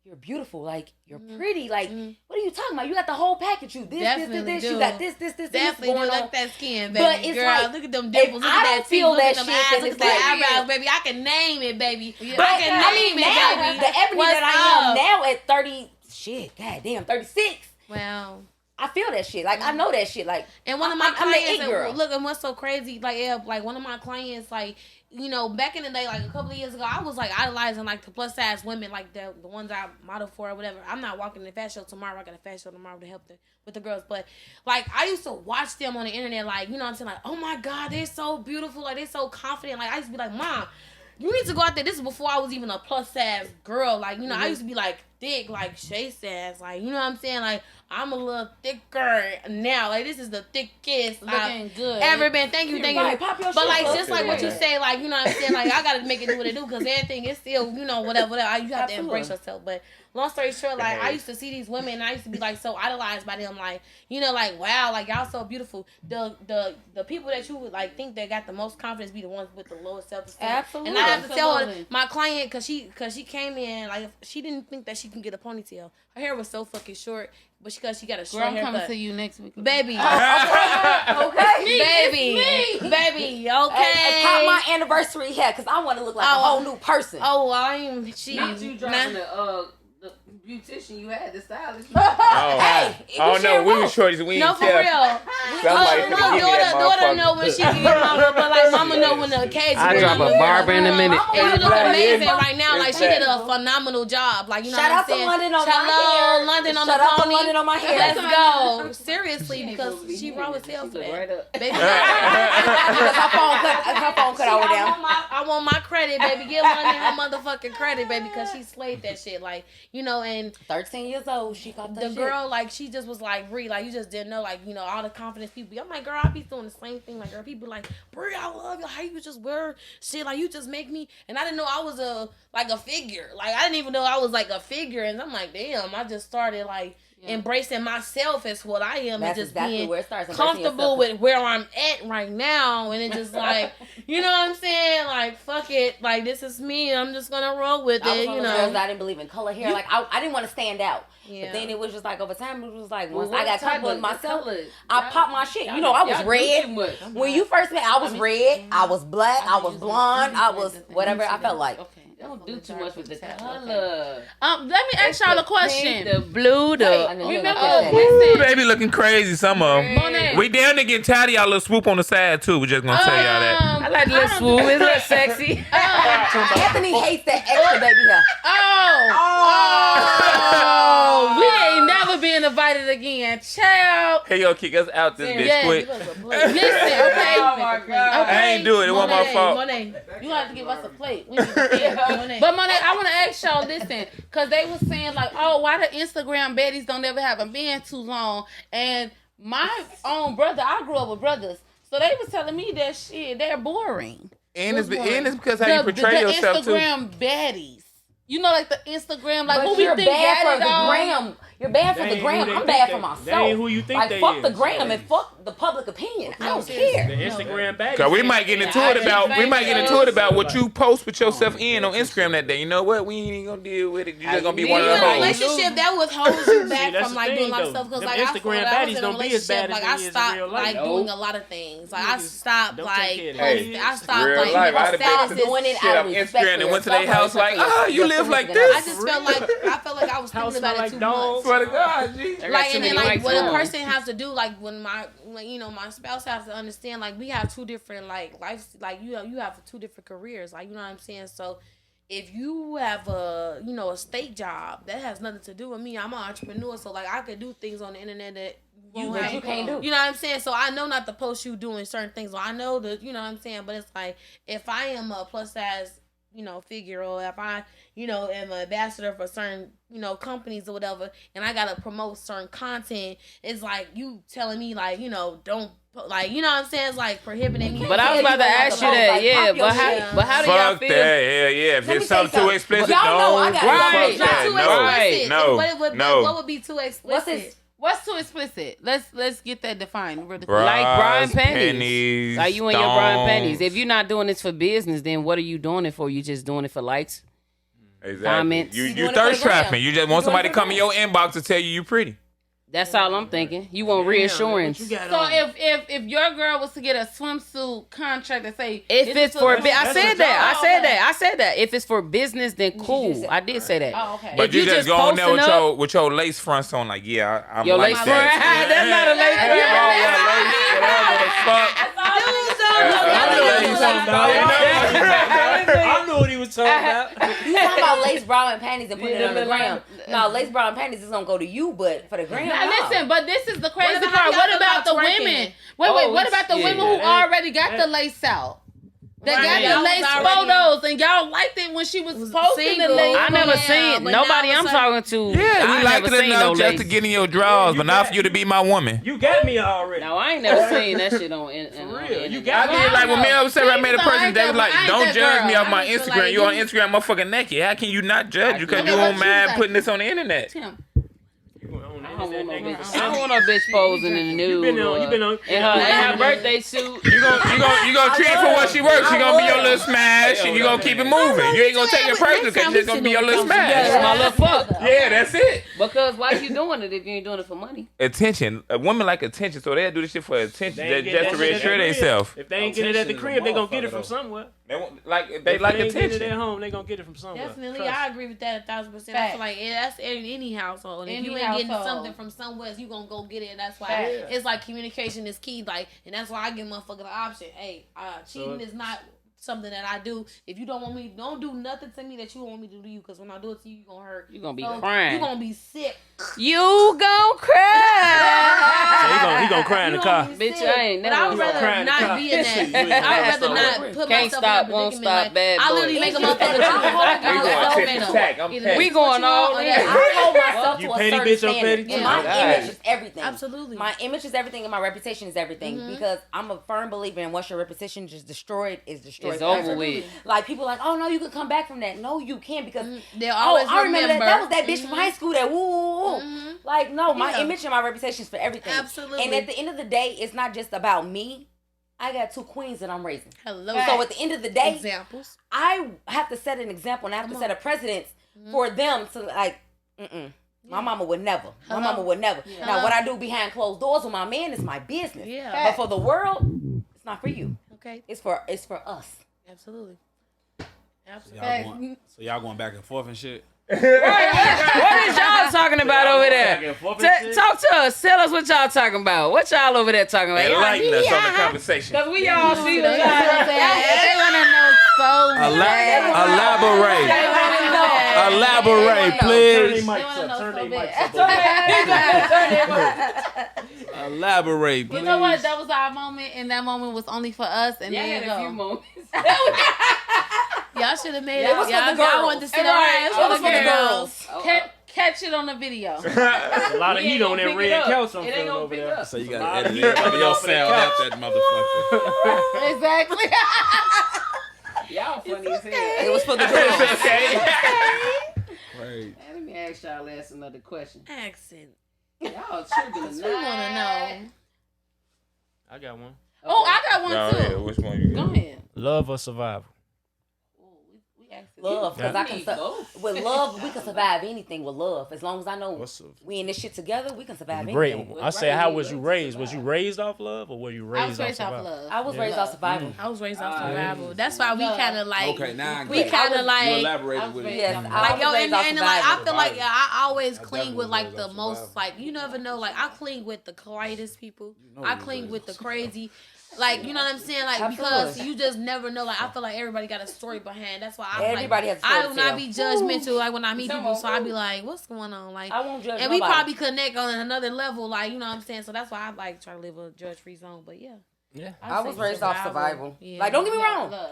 you're beautiful, like, you're pretty, like, what are you talking about? You got the whole package, you this, you got this Definitely going look on. that skin, baby. But it's girl, like, look at them dimples, look I at don't that feel teeth, look that at them shit, eyes, then look at it's them like- eyebrows, baby. I can name it, baby. But I can name it, now, baby. the Ebony What's that I am up? now at 30, shit, goddamn, 36. Wow. I feel that shit. Like, I know that shit. Like, And one of my I'm the clients, it girl. look, and what's so crazy, like one of my clients, like, you know, back in the day, like a couple of years ago, I was like idolizing like the plus size women, like the ones I model for or whatever. I'm not walking in the fashion show tomorrow. I got a fashion show tomorrow to help with the girls. But like, I used to watch them on the internet, like, you know what I'm saying? Like, oh my God, they're so beautiful. Like, they're so confident. Like, I used to be like, Mom, you need to go out there. This is before I was even a plus size girl. Like, you know, I used to be like thick, like Shaye says. Like, you know what I'm saying? Like, I'm a little thicker now. Like, this is the thickest Looking good. ever been. Thank you. Right, pop your But shit like, up. just like what you say, like, you know what I'm saying? Like, I gotta make it do what it do, because everything is still, you know, whatever. You have to embrace yourself. But long story short, like, I used to see these women, and I used to be like so idolized by them. Like, you know, like, wow, like, y'all so beautiful. The people that you would like think that got the most confidence be the ones with the lowest self-esteem. Absolutely. And I have to tell her, Absolutely. my client, cause she came in, like, she didn't think that she can get a ponytail. Her hair was so fucking short, but because she got a short Girl, I'm coming haircut. to you next week. Baby, Okay. baby, okay. Hey, pop my anniversary hair, because I want to look like a whole new person. Oh, I'm Not you driving the beautician you had, the stylist. Oh, Hey, oh you no, sure we won't. was shorties. We no, ain't for tell. real. Somebody finna give me that Daughter motherfucker. know when she can get mama, but like mama know when the occasion. I drop mama a barber in a minute. And you look Black amazing is- right now. is Like, she black. did a phenomenal job. Like, you know Shout what I'm out to saying? London on Hello, my hair. London on Shout the out to pony. London on my hair. Let's go. Seriously, because she raw as hell for Right that. up. Baby, Because her phone cut all the way down. I want my credit, baby. Give London her motherfucking credit, baby, because she slayed that shit. Like, you know, and 13 years old, she got that the shit. girl, like, she just was like, Bre, like, you just didn't know, like, you know, all the confidence people be. I'm like, girl, I be doing the same thing. Like, girl, people like, Bre, I love you. How you just wear shit? Like, you just make me. And I didn't know I was a figure. Like, I didn't even know I was like a figure. And I'm like, damn, I just started like embracing myself as what I am. That's and just exactly being where it starts. embracing comfortable yourself. with where I'm at right now. And it's just like, you know what I'm saying? Like, fuck it. Like, this is me. I'm just going to roll with I was it, one you of those girls know. that I didn't believe in color hair. Like, I didn't want to stand out. Yeah. But then it was just like, over time, it was like, once Well, I got what type comfortable of with myself, color? I popped my shit. You know, I was Y'all do red. too much. When you first met, I was red, I was black, I was blonde, I was whatever I felt like. Okay. Don't do too much with the color. Let me ask y'all a question. The blue, I know Remember, that. Ooh, listen. they be looking crazy, some of them. Monet. We down there getting tired of y'all little swoop on the side, too. We just gonna tell y'all that. I like the little swoop. It's a little sexy. Anthony hates that extra baby hair. Oh, we ain't never been invited again. Child. Hey, yo, kick us out this bitch Yeah, quick. Listen, okay. Oh my God. Okay. I ain't do it. It wasn't my Monet, fault. Monet. You have to give us a plate. We need to eat. Monet. But Monet, I want to ask y'all, listen, because they was saying like, oh, why the Instagram baddies don't ever have a man too long? And my own brother, I grew up with brothers, so they was telling me that shit, they're boring. And it's because how you portray the yourself, too. Instagram baddies. You know, like the Instagram, like But who we you're think bad got for it the all. gram. You're bad for They the ain't gram. who they I'm think bad they- for myself. they ain't who you think like, they fuck the is. gram and fuck the public opinion. I don't care. The Instagram baddies. Cause we might get into it about what you post with yourself in on Instagram that day. You know what? We ain't even gonna deal with it. You just gonna be one of In the a hoes. relationship that withholds you See, back that's from the like thing, doing a lot of though. stuff because Them like I Instagram feel like I was baddies in a don't be as relationship bad as like they I is in stopped real life. like doing a lot of things like I stopped don't like take care of posting. that. I stopped Real like life. I'd have statuses. been doing it shit out up of Instagram respect and went to for their house like, yourself. you live like I this. just felt like I was House thinking about smell it too like dogs. much. Swear to God, G. Like and then like what a person has to do like when my my spouse has to understand like we have two different like lives like you have two different careers like you know what I'm saying. So if you have a a state job that has nothing to do with me, I'm an entrepreneur, so like I could do things on the internet that You can't do. you know what I'm saying. So I know not to post you doing certain things. So I know that you know what I'm saying. But it's like if I am a plus size figure, or if I am an ambassador for certain companies or whatever, and I gotta promote certain content, it's like you telling me like don't like you know what I'm saying. It's like prohibiting me. But I was about to ask you that, yeah. But how do y'all Fuck feel? that. Yeah. If Let me it's say something too something. explicit, Y'all know I don't. got Right. Fuck that. Not too explicit. No. But what would be too explicit? What's this? What's too explicit? Let's get that defined. Really quick. Like Brian Bras, panties. Like you and your Brian stones. panties. If you're not doing this for business, then what are you doing it for? You just doing it for likes? Exactly. Comments. You doing it thirst for the gram. trapping. You just want You doing somebody it to for come in your inbox to tell you pretty. That's all I'm thinking. You want reassurance. So if your girl was to get a swimsuit contract and say If it's for, I that's said a that. job. I said that. If it's for business, then cool. I did say that. Oh, okay. But If you you just just go on there posting with your lace fronts on, like, yeah, I'm Your like lace that. front. That's not a lace I knew what he was talking about. You talking about lace brown and panties and putting it on the gram? No, lace brown and panties is gonna go to you, but for the gram, now no. listen, but this is the crazy What about part. how What y'all about the feel about women? twerking? What about the yeah. women who already got the lace out? They Right. got Y'all the was lace already- photos, and y'all liked it when she was posting the single. lace. I never Yeah, seen but nobody now I'm it's like- talking to. Yeah, I we like never it seen enough no just to lace. get in your drawers, You but not got- for you to be my woman. You got me already. No, I ain't never seen that shit on. For real. You I got me. did like when Mel said I made a So person, ain't they that- was like, ain't don't that judge me girl. off my I just feel Instagram. like You on you- Instagram motherfucking naked. How can you not judge you because Okay, you but don't she mind was putting this on the internet? Tim, I don't want no bitch posing in the nude. been on- in her birthday suit. You gonna treat her for what she works. She gonna be your little smash, and you gonna keep it moving. You ain't gonna take it personal because she's gonna be your little That's smash. my little fuck. Yeah, that's it. Because why you doing it if you ain't doing it for money? Attention. A woman like attention, so they'll do this shit for attention, They ain't just getting to that shit reassure at the themselves. crib. If they ain't getting it at the crib, they gonna get it from somewhere. They like If they ain't getting it at attention. home, they gonna get it from somewhere. Definitely, Trust. I agree with that 1,000%. I feel like that's in any household. And if Any you ain't getting household. something from somewhere, you gonna go get it. And that's why Facts. it's like communication is key. Like, and that's why I give motherfuckers the option. Hey, cheating is not something that I do. If you don't want me, don't do nothing to me that you don't want me to do to you. Because when I do it to you, you gonna hurt. You gonna be So, crying. You gonna be sick. You gon' cry. So he gonna cry in the You car. gonna be Bitch, sick. I ain't But never I would gonna cry rather in the not car. be in that. You I would rather not put Can't myself stop, in a won't predicament. stop, Like, bad I boy. literally make a It's just that motherfucker I hold choose. We going Like, tit for tat. I'm either petty. We going all what you in. want, I hold myself You to a petty certain bitch or standard. petty And bitch? my God. image is everything. Absolutely. My image is everything and my reputation is everything. Because I'm a firm believer in once your reputation is destroyed, is destroyed. It's over forever. with. Like people like, oh no, you can come back from that. No, you can't because They'll oh, always I remember that. That was that bitch Mhm. from high school that woo woo woo. Like no, my Yeah. image and my reputation is for everything. Absolutely. And at the end of the day, it's not just about me. I got 2 queens that I'm raising. Hello. So at the end of the day, Examples. I have to set an example and I have to set a precedence for them to like, my mama would never. My Hello. mama would never. Yeah. Now, what I do behind closed doors with my man is my business. Yeah. But for the world, it's not for you. Okay. It's for us. Absolutely. So y'all going back and forth and shit? What is y'all talking about over there? Talk to us. Tell us what y'all talking about. What y'all over there talking about? Enlighten us on the conversation. Because we all see what y'all they wanna know so much. Elaborate. Elaborate, Turn please. their mics up. Turn their mics up. Elaborate, please. You know what? That was our moment, and that moment was only for us. And Yeah, there had you a go. few moments. Y'all should have made It it. was for Y'all the girls. wanted to sit Right. around. It was for the girls. Catch it on the video. A lot of heat on that red couch I'm It ain't feeling gonna over pick there. up. So you Lot gotta of edit heat everybody coming else off of the sound out couch. that motherfucker. Exactly. Y'all funny as hell. It was for the girls. Okay. Right. Let me ask y'all ask another question. Accent. Y'all tripping We want to know. I got one. Oh, I got one Go too. ahead. Which one you Go got? ahead. Love or survival? We asked Love, because Yeah. I can with love we can survive anything with love. As long as I know What's up? we in this shit together, we can survive Great. anything. I say, how was you raised? Was you raised off love or were you I raised was off raised off survival? love. I was raised off survival. I was raised off survival. That's why we kind of like. Okay, now I We get it. kind of You like. elaborated with it. Yes, Like I was yo, raised and off like I survival. feel like I always I cling definitely with like was the off most survival. like you never know like I cling with the quietest people. know I you cling was with the off crazy, like you know what I'm saying, like because Absolutely. you just never know. Like I feel like everybody got a story behind. That's why I Everybody like, has a story I to will not tell. be judgmental like when I meet people. So I be like, what's going on? Like I won't judge and we nobody. probably connect on another level. Like you know what I'm saying. So that's why I like try to live a judge free zone. But yeah. Yeah. I was raised off survival. Yeah. Like, don't get me wrong. Love.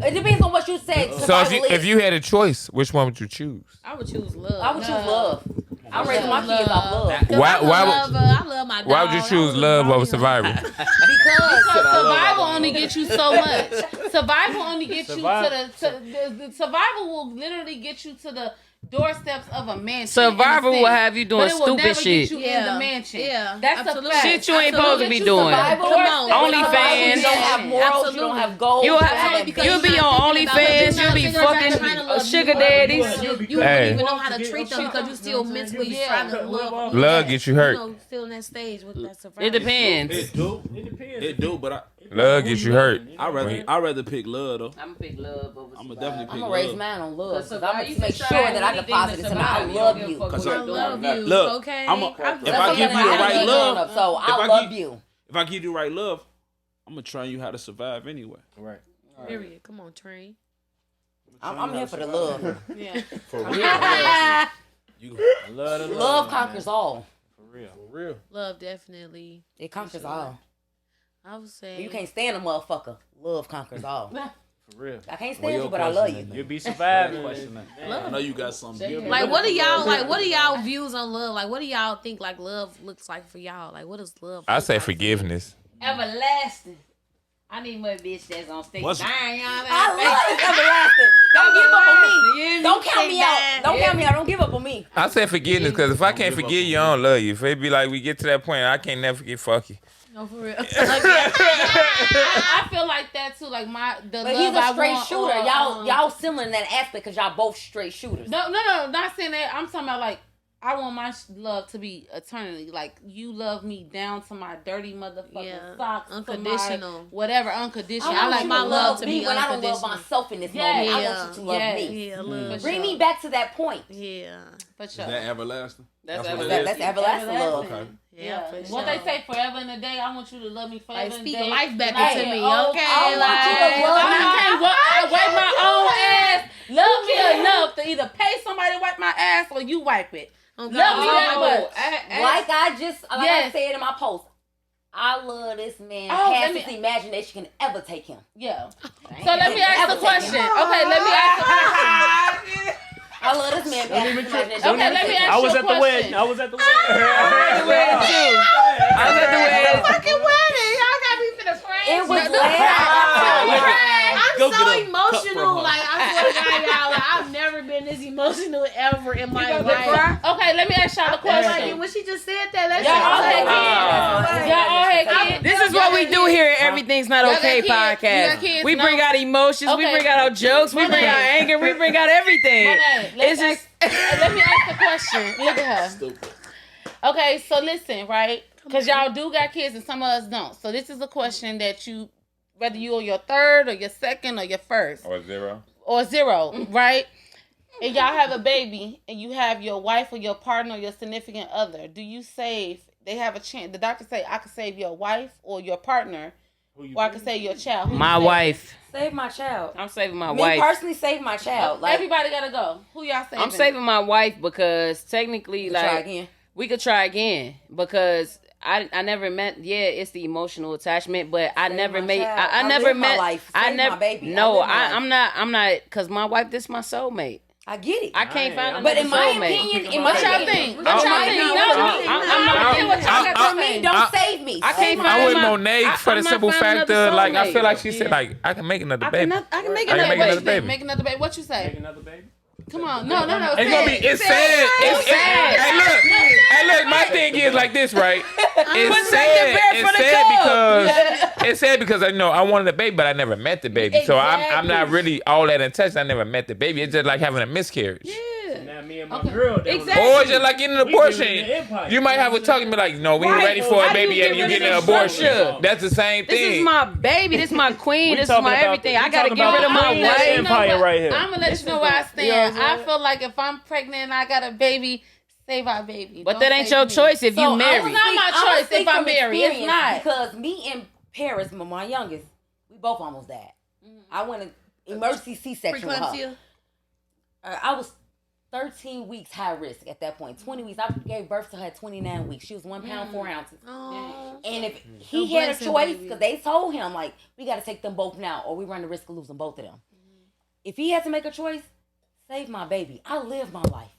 It depends on what you said. So if you had a choice, which one would you choose? I would choose love. I would choose love. I'm raising my kids off love. Why I love my dog. why would you choose love over survival? Because Survival only gets you so much. Survival only gets you to the survival will literally get you to the doorsteps of a mansion. Survival will have you doing but it will stupid never shit. Get you in the mansion. Yeah, That's absolutely. a fact. Shit you ain't supposed to be Absolutely. doing. survival, Come on. OnlyFans. You don't have morals. You don't have goals. You'll be on thinking about OnlyFans. it. You'll be You're not fucking trying to love sugar you. daddies. You Hey. wouldn't even know how to treat them because you still mentally trying to love. Love gets you hurt. You know, still in that stage with that survival. It depends. It depends. It do, but Love gets you hurt. I rather pick love though. I'm gonna pick love over I'm survival. definitely pick I'm love. gonna raise mine on love. Cause I'm survival, gonna you make can sure try that I anything deposit to this and I survive. You love don't give a you. fuck Cause what I you're doing. love you. Look, okay. if I give you the I right love love, so if I I love give- you. if I give you the right love, I'm gonna train you how to survive anyway. Right. Period. Come on, train. I'm here for the love. Yeah. For real. You Love conquers all. For real. Love definitely. It conquers all. I would say. You can't stand a motherfucker. Love conquers all. For real. I can't stand you, but I love you. You'll be surviving. I know you got something. Like what are y'all views on love? Like what do y'all think like love looks like for y'all? Like what is love? I look say like? forgiveness. Everlasting. I need my bitch that's on stage. What's- I love this everlasting. Don't give up on me. Don't count me out. Don't count me out. Don't give up on me. I say forgiveness because if I can't forgive you, I don't love you. If it be like we get to that point, I can't never forget fuck you. No, for real. I feel like that too. Like the But love he's a I straight want, shooter. Y'all similar in that aspect because y'all both straight shooters. No, not saying that. I'm talking about like I want my love to be eternally. Like you love me down to my dirty motherfucking socks, Unconditional. to my whatever, unconditional. I like you my to love to me be when I don't love unconditional. myself in this Yeah. moment. I want you to love me. Yeah, love. Bring me back to that point. Yeah. For sure. Is that everlasting? That's what it everlasting. is? That's everlasting love. Okay. Yeah, for sure. What they say, forever and a day. I want you to love me forever Like and a speak day. life back Like, into me, oh, okay? I want you to Like, love me. I can't wipe my own ass. Love me enough to either pay somebody to wipe my ass or you wipe it. oh, God. Love me that Oh, much. Like I Yes. said in my post, I love this man Oh, past let his me- imagination can ever take him. Yeah. So let me ask the question. Okay, let me ask the question. I love this man past his imagination. Okay, let me ask I was you a at the question. wedding. I was at the wedding. I was at the wedding. Fucking wedding. Y'all got me finna pray. It was I'm Go so get a cup emotional. from her. Like I swear to God, y'all. Like, I've never been this emotional ever in my life. Okay, let me ask y'all the Like, question. when she just said that, that's Y'all all had kids. Y'all all had kids. This is what we do here at Everything's Not Y'all got Okay kids. You got podcast. kids, We no? bring out emotions, we Okay. bring out our jokes, we bring out anger, we bring out everything. It's just Let me ask the question. Look at her. Stupid. Okay, so listen, right? Because y'all do got kids and some of us don't. So this is a question that you, whether you on your third or your second or your first Or zero. or zero, right? And y'all have a baby and you have your wife or your partner or your significant other. Do you save? They have a chance. The doctor say I could save your wife or your partner, or I could save your child. Who you my save? wife. Save my child. I'm saving my Me wife. personally, save my child. Like, Everybody gotta go. Who y'all saving? I'm saving my wife because technically, try like, again. we could try again because I never met. Yeah, it's the emotional attachment, but I never my made. child. I I never live my met. life. I Save never. my baby. I No, live my life. I'm not. Cause my wife, this my soulmate. I get it. I can't find another But in my soulmate. opinion, in What my y'all opinion, think? in What y'all my think? opinion, No, I'm I don't what y'all got for to me, say. don't save me. I can't I find with my- Monet for the I'm not simple finding factor, another like I soulmate. feel like she said, like I can make another baby. I can make I can another make baby. another baby. Make another baby. What you Make say? another baby. Come on, no. It's gonna be. It's sad. It's sad. Hey, look. My thing is like this, right? It's sad. It's sad because I know I wanted a baby, but I never met the baby. So I'm not really all that in touch. I never met the baby. It's just like having a miscarriage. So now me and my girl. Exactly. Or just like getting an abortion. You might have a talk and be like, no, we ain't ready for a baby and you getting an abortion. That's the same thing. This is my baby. This is my queen. This is my everything. I gotta get rid of my wife. Empire right here. I'm gonna let you know where I stand. I feel like if I'm pregnant and I got a baby, save our baby. But Don't that ain't save your me. choice if you married. It's not my choice if I'm married. It's not. Because me and Paris, my youngest, we both almost died. I went an emergency C-section with her. I was 13 weeks high risk at that point. 20 weeks. I gave birth to her at 29 weeks. She was 1 pound, 4 ounces. Oh. And if he had a choice, because they told him, like, we got to take them both now or we run the risk of losing both of them. If he had to make a choice, save my baby. I live my life.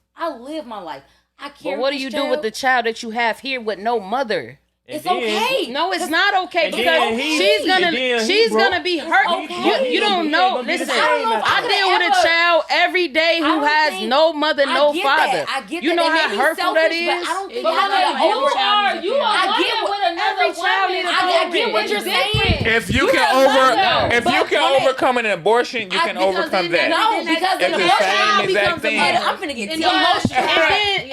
I care. But what do you do with the child that you have here with no mother? It's okay. No, it's not okay because she's gonna be hurt. Okay. You don't know. Listen, I deal with a child every day who has no mother, no father. You know how hurtful that is. I don't think You are with another woman. I get what you're saying. If you can overcome an abortion, you can overcome that. No, because It's an the same abortion exact thing. I'm finna get emotional.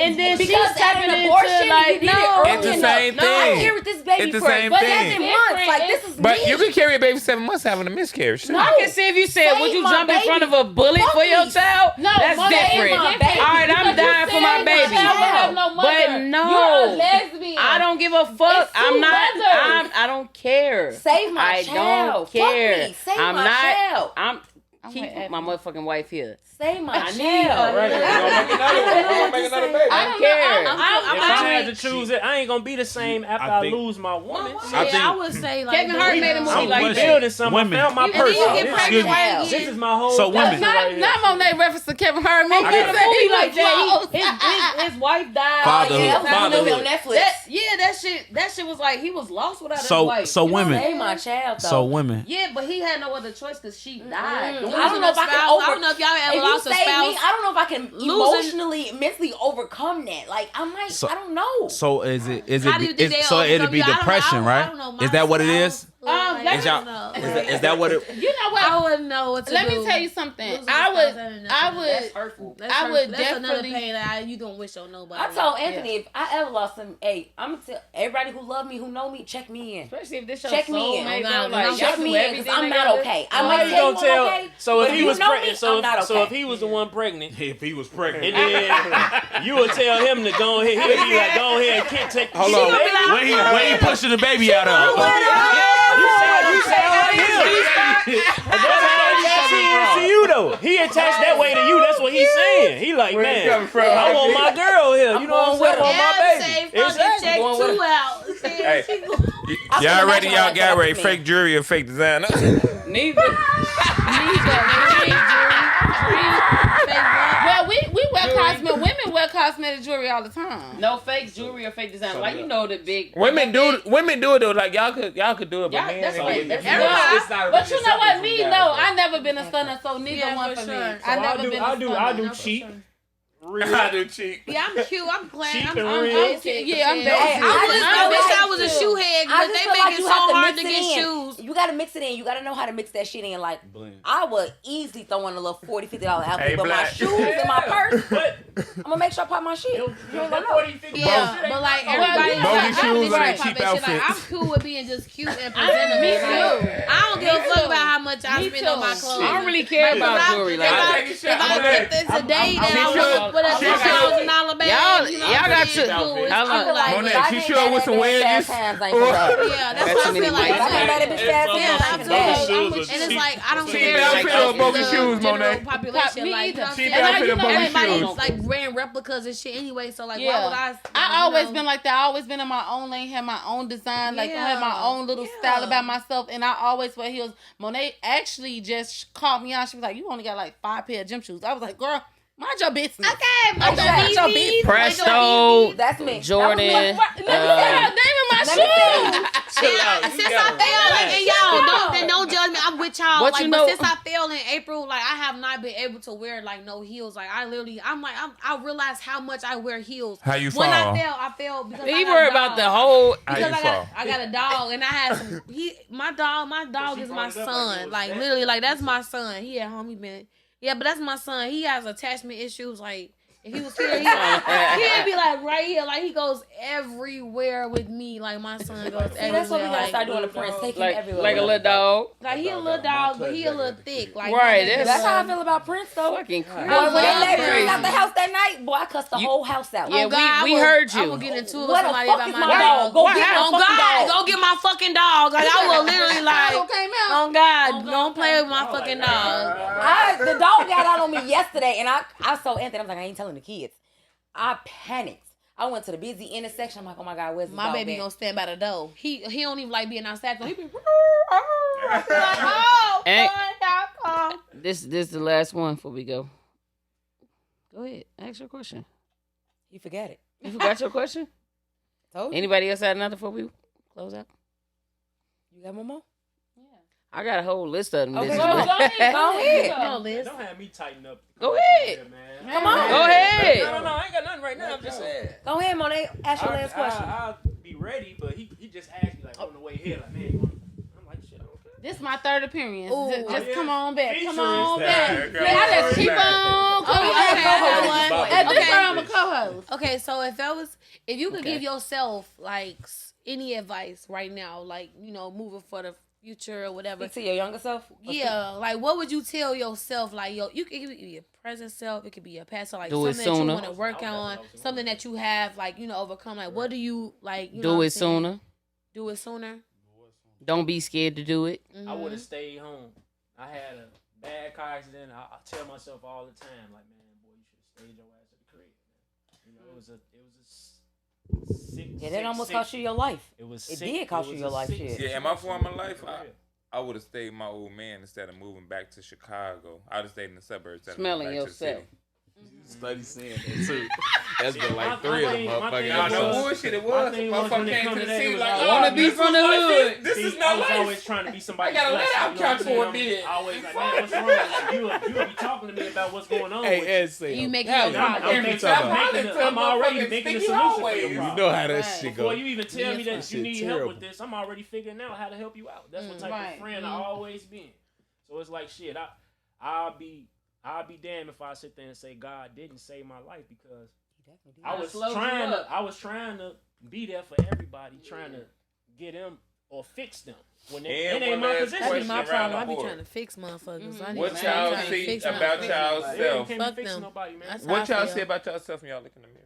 And then she's Because tapping an into abortion, like you did it no. early It's the enough. same No, I'm thing. here with this baby It's the for same but thing. that's in months. Like this is But me. you can carry a baby 7 months having a miscarriage. No. I can see if you said, would you Save my jump in baby. front of a bullet for your Please. child? No, That's Mother, different. save my baby. All right, I'm dying for my baby. But no, You're a lesbian. I don't give a fuck. It's I'm two not. mothers. I don't care. Save my I child. don't care. Fuck me. Save I'm my not. child. I'm I'm keep with my motherfucking wife here. Save my I need child. her. Right. We're gonna make another baby. I don't care. If I had to choose it, I ain't gonna be the same after I lose my woman. I would say like Kevin Hart made a movie I'm like that. building something. Women. I found my And then person. you get pregnant right This again. is my whole. So women. Not Monet reference to Kevin Hart. Monet Made a movie like that. that. His wife died. Fatherhood. On Netflix. That shit was like he was lost without his So wife. women. Save my child though. So women. Yeah, but he had no other choice because she died. I don't know if I can I don't know if y'all ever If you lost a save me, spouse. I don't know if I can emotionally, mentally overcome that. Like I might, So- I don't know. So is How do you think they so it'd overcome be you? I don't know. depression, I right? don't know. My Is that what it spouse, is? like, Is I y'all- don't know. Is that what it? You know what? I wouldn't know what to Let do. me tell you something. Losing I a would. spouse ain't I nothing. would. Hurtful. I would That's another definitely- pain that you don't wish on nobody. I told Anthony if I ever lost him, hey, I'm gonna tell everybody who love me, who know me, check me in. Especially if this your Check me soulmate, in. bro, like, Check y'all me do in everything because I'm together. not okay. I How might you tell you gonna tell? I'm okay. So but if he you was know me, pregnant, I'm not so okay. if he was the one pregnant, If he was pregnant. and then you would tell him to go ahead. He'd be like, go ahead, kid, take. Hold on. When he pushing the baby out of? You sound like him. That's how he to you though. He attached that way to you. That's what he's saying. He like, Where you man, coming from? I want my girl here. You know what I'm saying? I want my baby. Exactly. Check Going with 2 out. Hey. I Y'all feel ready? like Y'all that's got what ready? I Fake jewelry or fake designer? Neither. Well, we wear cosmetic. Women wear cosmetic jewelry all the time. No fake jewelry or fake design. Like you know the big Women do it though. Like y'all could do it, but Yeah, men that's ain't right. gonna That's do it. right. It's not But you know what? something Me, you no, guys I never been a stunner, so neither Yeah, one for for sure. me. So I never been a stunner. I do cheap. I do cheap. Yeah, I'm cute. I'm glad. Cheap I'm and real. basic. Yeah, I'm Yeah. basic. I wish I was a shoe head, I but just they feel make like it you so have to hard to mix get it in. shoes. You gotta mix it in. You gotta know how to mix that shit in. Like Blend. I would easily throw in a little $40, $50 outfit, Hey, but my Black. shoes and my purse, But I'm gonna make sure I pop my shit. You ain't gonna know. Yeah, but like everybody, Bogus like, shoes I and pop cheap that shit. Like, I'm outfits. cool with being just cute and presentable. Me Like, too. I don't give a Me fuck too. about how much I Me spend on my too. clothes. I don't really care Like, about if I- jewelry like if that. I- Take a shot. If it's a day that I want to put a $2,000 bag, Y'all- you know, y'all got it's to- cool. It's Hold on. cool. Like, Monet, I she ain't sure mad with at some that wedges. fast hands, I ain't gonna lie. yeah, that's what I too many feel like. If I ain't mad at bitch fast Yeah, hands, I I'm can too. dance. And it's like I don't Cheap care. outfit Like, or bogus the shoes, general Monet? population, Me like, either. you know what I'm Cheap saying? outfit or you know bogus Everybody's shoes? like wearing replicas and shit anyway. So like, why Yeah. would I? I always been like that. I always been in my own lane, had my own design, like I had my own little style about myself, and I always wear heels. Monet actually just called me out. She was like, "You only got like 5 pair of gym shoes." I was like, "Girl, mind your business." Okay, Mind your business. Presto, That's me. Jordan. Name my Let me shoes. Since I feel like, and y'all don't judge me. I'm with y'all. But Like, you but know- since I fell in April, like I have not been able to wear like no heels. Like I realized how much I wear heels. How you When fall? I fell because I He got worried a about dog. the whole. How Because you fall? I got a dog and I had some. My dog she is my brought it up like it son. was Like that. literally, like that's my son. He at home. He been but that's my son. He has attachment issues. Like if he was here, he'd be like right here. Like he goes everywhere with me. Like my son goes See, everywhere. that's what we gotta like, start doing to Prince. Take him Like everywhere. a little dog. Like he a little dog, but he a little thick. Like Right, That's how I feel about Prince, though. Fucking Boy, crazy. when they let Crazy. Prince out the house that night, boy, I cussed the whole house out. Yeah, Oh God, we heard you. I will get into it with What the somebody fuck about is my my dog. dog? Go What get my happened? Oh fucking God, dog. go get my fucking dog. Like I will literally like, oh God, don't play with my fucking dog. The dog got out on me yesterday, and I saw Anthony. I was like, I ain't telling the kids. I panicked. I went to the busy intersection. I'm like, oh my God, where's the My dog baby at? gonna stand by the door. He don't even like being outside. So he be like, oh, And- boy, This is the last one before we go. Go ahead. Ask your question. You forget it. You forgot your question? Told you. Anybody else had another before we close out? You got one more? I got a whole list of them. Okay, This go is- ahead. Go ahead. No, Liz. Don't have me tighten up. Go ahead. man. Come on. Go ahead. No, I ain't got nothing right now. I'm just saying. Go ahead, Monet. Ask your last question. I'll be ready, but he just asked me like on the way here, like, man, you want? I'm like, shit, okay. This is my third appearance. Ooh. Just Yeah. come on back. Come Feature on is back. there. Yeah, I just keep on coming. Oh, Okay, co-host. one. Okay. At this Okay. time, I'm a co-host. Okay, so if you could Okay. give yourself like any advice right now, like moving for the future or whatever. Speak to your younger self. Yeah, like what would you tell yourself? Like you could be your present self, it could be your past self, like Do it something that you sooner. want to work on, something that you have like overcome. Like what do you like? You know Do what it I'm saying? sooner. Do it sooner. Don't be scared to do it. I would have stayed home. I had a bad car accident. I tell myself all the time, like, man, boy, you should have stayed your ass at the crib. Man. It was a sick. Yeah, that almost cost you your life. It was. It sick. did cost It you was your a life, sick shit. Yeah, in my situation. former life, For real. I would have stayed my old man instead of moving back to Chicago. I would have stayed in the suburbs. instead of Smelling moving back to the yourself. city. Study saying that too. That's been My like 3 of them thing- my thing motherfuckers. Nah, no was- bullshit. It my was. thing was Motherfucker when it came come to to the that, city it was like, like, oh, wanna this be is from the life. hood. This See, is I not was life. always trying to be somebody. I gotta let blessed, out you know what I'm couch for a saying? bit. I'm always like, man, what's wrong? Like, you be talking to me about what's going on. with Hey, you. Ed say You make yeah, your yeah, problem. every I'm time. I'm already making the solution for your You problem. know how that Right. shit Before go. you even tell me that Shit you need help terrible. with this, I'm already figuring out how to help you out. That's what type Right. of friend I always been. So it's like shit. I'll be damned if I sit there and say God didn't save my life because I was slowed you trying up. to be there for everybody, trying to get them or fix them when they And it ain't one my last position. That's question my around problem. the I be board. trying to fix motherfuckers. I need What to y'all try to see fix about motherfuckers. y'all Yeah, you self? can't Fuck be fixing them. nobody, man. That's What how I y'all feel. say about yourself when y'all look in the mirror?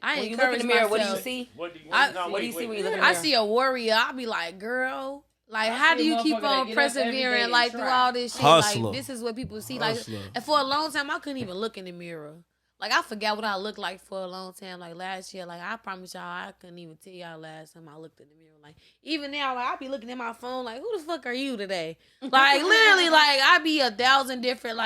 I When you look encourage in the mirror, myself. what do you see? What do you, I- What do you see when you look in the I mirror? see a warrior. I'll be like, girl, like, how do see a you keep motherfucker that on get up every day persevering, and like, through try. all this shit? Hustler. Like, this is what people see. Like, Hustler. and for a long time, I couldn't even look in the mirror. Like, I forgot what I looked like for a long time. Like, last year, like, I promise y'all, I couldn't even tell y'all last time I looked in the mirror. Like, even now, like, I be looking at my phone, like, who the fuck are you today? Like, literally, like, I be 1,000 different,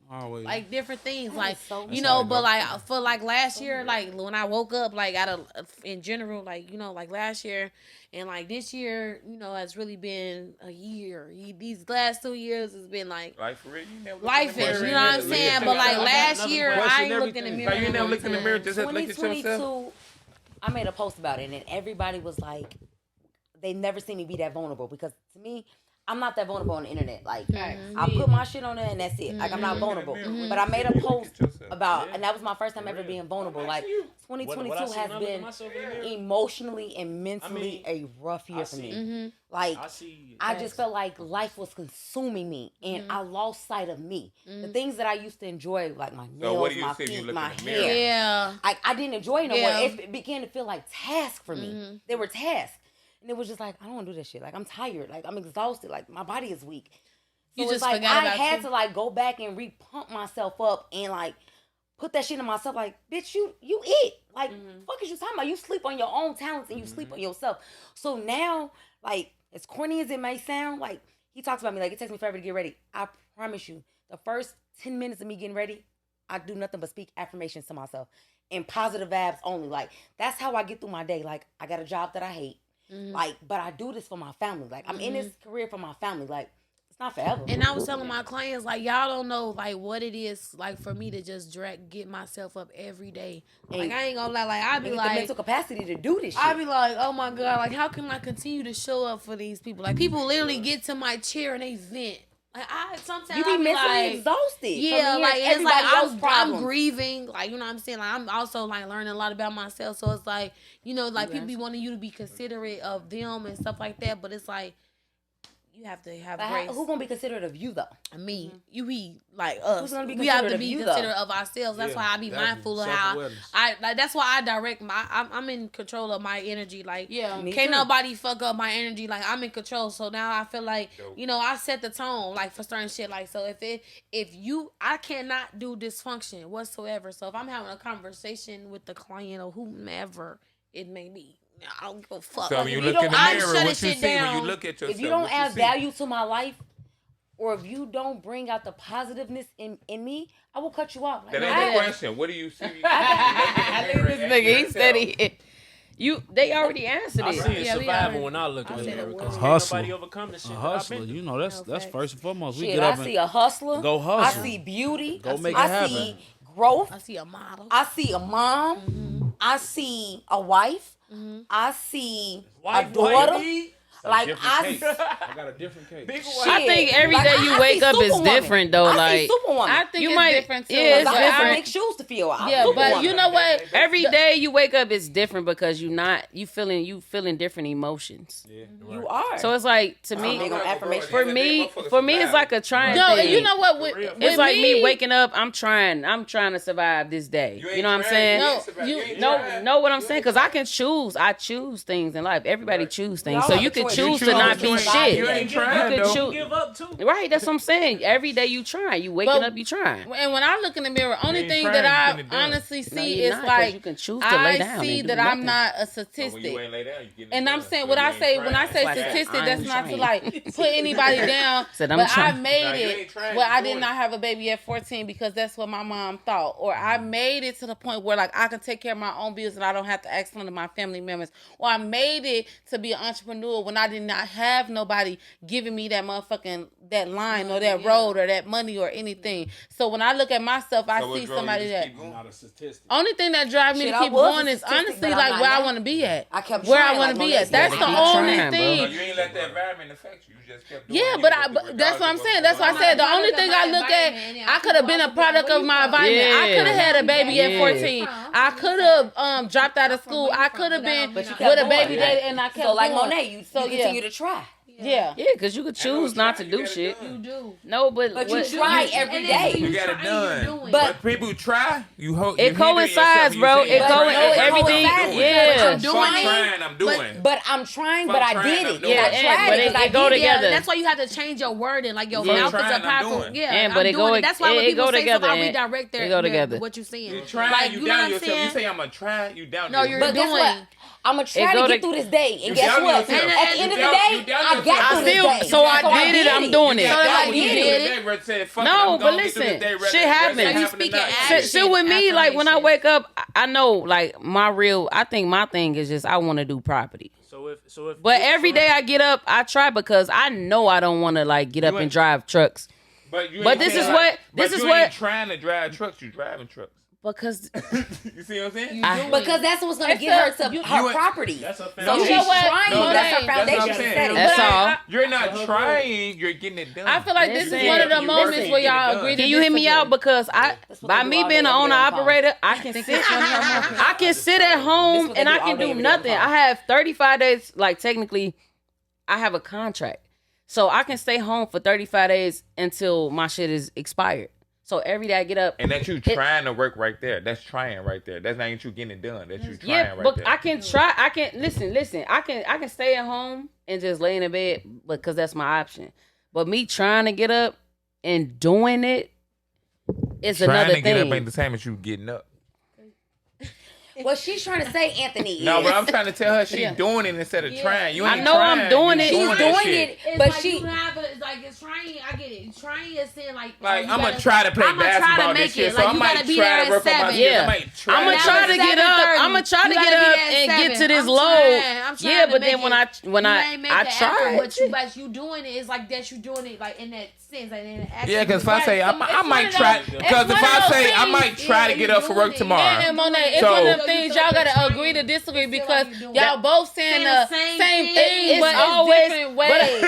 Always. like different things, like so- you That's how know. it But go. like for like last year, like when I woke up, like out of in general, like like last year and like this year, has really been a year. These last 2 years has been like Like for real, you never look life in the is, mirror. you know what I'm saying? But like last another year, question. I ain't looked in the mirror. Like you in a never long looked in the mirror, time. just look at yourself. 2022, I made a post about it, and everybody was like, they never seen me be that vulnerable because to me, I'm not that vulnerable on the internet. Like, I put my shit on there and that's it. Like, I'm not vulnerable. But I made a post about, and that was my first time ever being vulnerable. Like, 2022 What I see has when I look at been myself in the mirror? emotionally and mentally a rough year for me. Like, I see. I just felt like life was consuming me, and I lost sight of me. The things that I used to enjoy, like my nails, what do you my see when you feet, look my in the mirror? hair. Yeah. I didn't enjoy it no Yeah. more. It began to feel like tasks for me. They were tasks. And it was just like, I don't want to do this shit. Like, I'm tired. Like, I'm exhausted. Like, my body is weak. So You it's just like, forgot I about had you. to, like, go back and repump myself up and, like, put that shit in myself. Like, bitch, you it. Like, fuck is you talking about? You sleep on your own talents and you sleep on yourself. So now, like, as corny as it may sound, like, he talks about me, like, it takes me forever to get ready. I promise you, the first 10 minutes of me getting ready, I do nothing but speak affirmations to myself and positive vibes only. Like, that's how I get through my day. Like, I got a job that I hate. Like, but I do this for my family. Like, I'm in this career for my family. Like, it's not forever. And I was telling my clients, like, y'all don't know, like, what it is, like, for me to just get myself up every day. Like, I ain't gonna lie, like, I be the like, mental capacity to do this shit. I be like, oh my God, like, how can I continue to show up for these people? Like, people literally get to my chair and they vent. Like, sometimes You be I mentally like, exhausted. yeah, from like, hearing it's like everybody else's I'm problems. grieving, like, you know what I'm saying? Like, I'm also, like, learning a lot about myself. So it's like, you know, like, people be wanting you to be considerate of them and stuff like that. But it's like, you have to have grace. Who gonna be considerate of you though? Me, you be like us. Who's gonna be We have to considerate be of you, considerate though? of ourselves. That's Yeah, why I be definitely. mindful of how Self-awareness. I like. That's why I direct I'm in control of my energy. Like, Yeah. Me can't too. nobody fuck up my energy. Like, I'm in control. So now I feel like, Dope. you know, I set the tone like for certain shit. Like, so I cannot do dysfunction whatsoever. So if I'm having a conversation with the client or whomever it may be, I don't give a fuck. So Like, when you if look in the I mirror, shut what it you see shit when you down. look at yourself? If you don't what add see? value to my life, or if you don't bring out the positiveness in me, I will cut you off. Like, That no, ain't the I- question. What do you see? I think this nigga, he said they already answered I it. see it Yeah, we survival already- when I look in I the said mirror it because was. Hustler. nobody overcome the shit A that I've hustler, been through. you know, that's No facts. first and foremost. We Shit, get I up see a hustler. go hustle. I see beauty. Go make it I happen. see growth. I see a model. I see a mom. I see a wife. I see a daughter. Like I got a different case. I think every day you I wake see up is Superwoman. different though. I Like see Superwoman. I think You it's might- different too. yeah, it's I different. make shoes to feel. Yeah, but you know what? every day you wake up is different because you feeling different emotions. You are. So it's like to me, big on affirmation. for me, it's like a trying No, thing. and you know what? With It's like me me waking up. I'm trying to survive this day. You know what I'm saying? No, what I'm saying? Because I can choose. I choose things in life. Everybody choose things. all So have you a can choice. choose You to choose not to be survive. shit. You ain't You trying can though. choose. Give up too. Right, that's what I'm saying. Every day you trying. You waking up, you trying. And when I look in the mirror, only ain't thing trying, that you I getting it done. honestly No, see you're is not, 'cause like you can choose to lay down I see and that do I'm nothing. not a When you statistic. ain't lay down, you getting it And I'm done. saying So when you I ain't say trying. statistic, I'm that's not to trying. like put anybody down. Said I'm but I trying. made Nah, you it. ain't trying, Well, you I doing did not it. have a baby at 14 because that's what my mom thought. Or I made it to the point where like I can take care of my own bills and I don't have to ask one of my family members. Or I made it to be an entrepreneur when I did not have nobody giving me that motherfucking that line or that road or that money or anything. So when I look at myself, I So what see drove you somebody to that. keep going? Not a statistic. Only thing that drives me Shit, to I keep was a going is statistic, honestly but I'm like not where I now. want to be at. I kept Where I trying, want like to be Monet at. That's said. the keep only trying, bro. thing. No, you ain't let that environment affect you. You just kept doing Yeah, you, but that's what I'm saying. That's why I said the only thing I look at, I could have been a product of my environment. I could have had a baby at 14. I could have dropped out of school. I could have been But you with kept a baby going. daddy, and I kept So like going. Monet, you So, continue to try. Yeah. Yeah, because you could choose not to do shit. You do. No, but But you what- try every day. You got it done. But- But people try. You hope It coincides, bro. It everything. Yeah. I'm Fuck doing. trying, I'm doing. But I'm trying, Fuck but I trying, did I'm it. doing I it. tried But it. it 'cause I go did it. together. That's why you have to change your wording. Like your Fuck mouth is trying, a I'm powerful. doing. Yeah, And, but I'm it doing go- it. That's why it when people go say together, something, I and redirect it go together. what you're saying. You trying, Like, you know down what I'm yourself. You saying? say I'm gonna try, you down No, you're yourself. But guess doing. what? I'm gonna try It to go get to- through this day. And You guess down what? yourself. At the You end of the down- day, you down I yourself. got I through this still, day. so I did it. I'm doing You it. got So, down like, when you you did did it. it. Said, fuck it, No, I'm but gonna get through listen, this day, rather shit than happens. rather You happen speak tonight. in Shit, action. shit with me, like when I Affirmation. wake up, I know, like I think my thing is just I want to do property. So if But every day I get up, I try because I know I don't want to like get up and drive trucks. But this is what- this is you what- ain't trying to drive trucks. You driving trucks. Because You see what I'm saying? Because that's what's gonna get her to her property. That's a So foundation. she's You know what? trying. No, That's her that's what I'm foundation. saying. setting. That's But all. You're not trying. You're getting it done. I feel like this is Listen, one of the you moments working, where get it y'all done. agree to can you hear me disagree. out? Because That's what by they me do all being an day, owner every day on operator, I can sit. I can sit at home what they and do I all can day, do every day on nothing. the phone. I have 35 days. Like technically, I have a contract, so I can stay home for 35 days until my shit is expired. So every day I get up. And that you trying to work right there. That's trying right there. That's not you getting it done. That's you trying Yeah, right but there. I can try. I can listen. I can stay at home and just lay in the bed because that's my option. But me trying to get up and doing it is trying another to get thing. up ain't the same as you getting up. What she's trying to say, Anthony, No, is but I'm trying to tell her she's doing it instead of trying. You I ain't know trying. I'm doing You it. she's that doing shit. it, It's but like she. you have it's like it's trying. I get it. Trying is saying like Like, you I'm gonna gotta- try to play I'ma try to basketball make this year, it. so Like, I you might gotta be try there to at work on my 7. skills. Yeah. I might try. I'm gonna Now try it's to get up. 7:30. I'm gonna try to You get gotta be up there at and get 7. to this I'm load. trying. I'm trying Yeah, to but make then when it. I You ain't make I the effort, tried. but you doing it. It's like that. You doing it like in that sense, like in the action. Yeah, because if I say I It's might one of try, those- because it's if one of I those say I things- might try to yeah, get you up for doing work it. tomorrow. And Monet, it's So- one of them So you things feel y'all like gotta you're agree to trying. disagree You feel because like you're doing y'all it. both saying the Saying the same same thing, thing, but it's it's always- different but ways.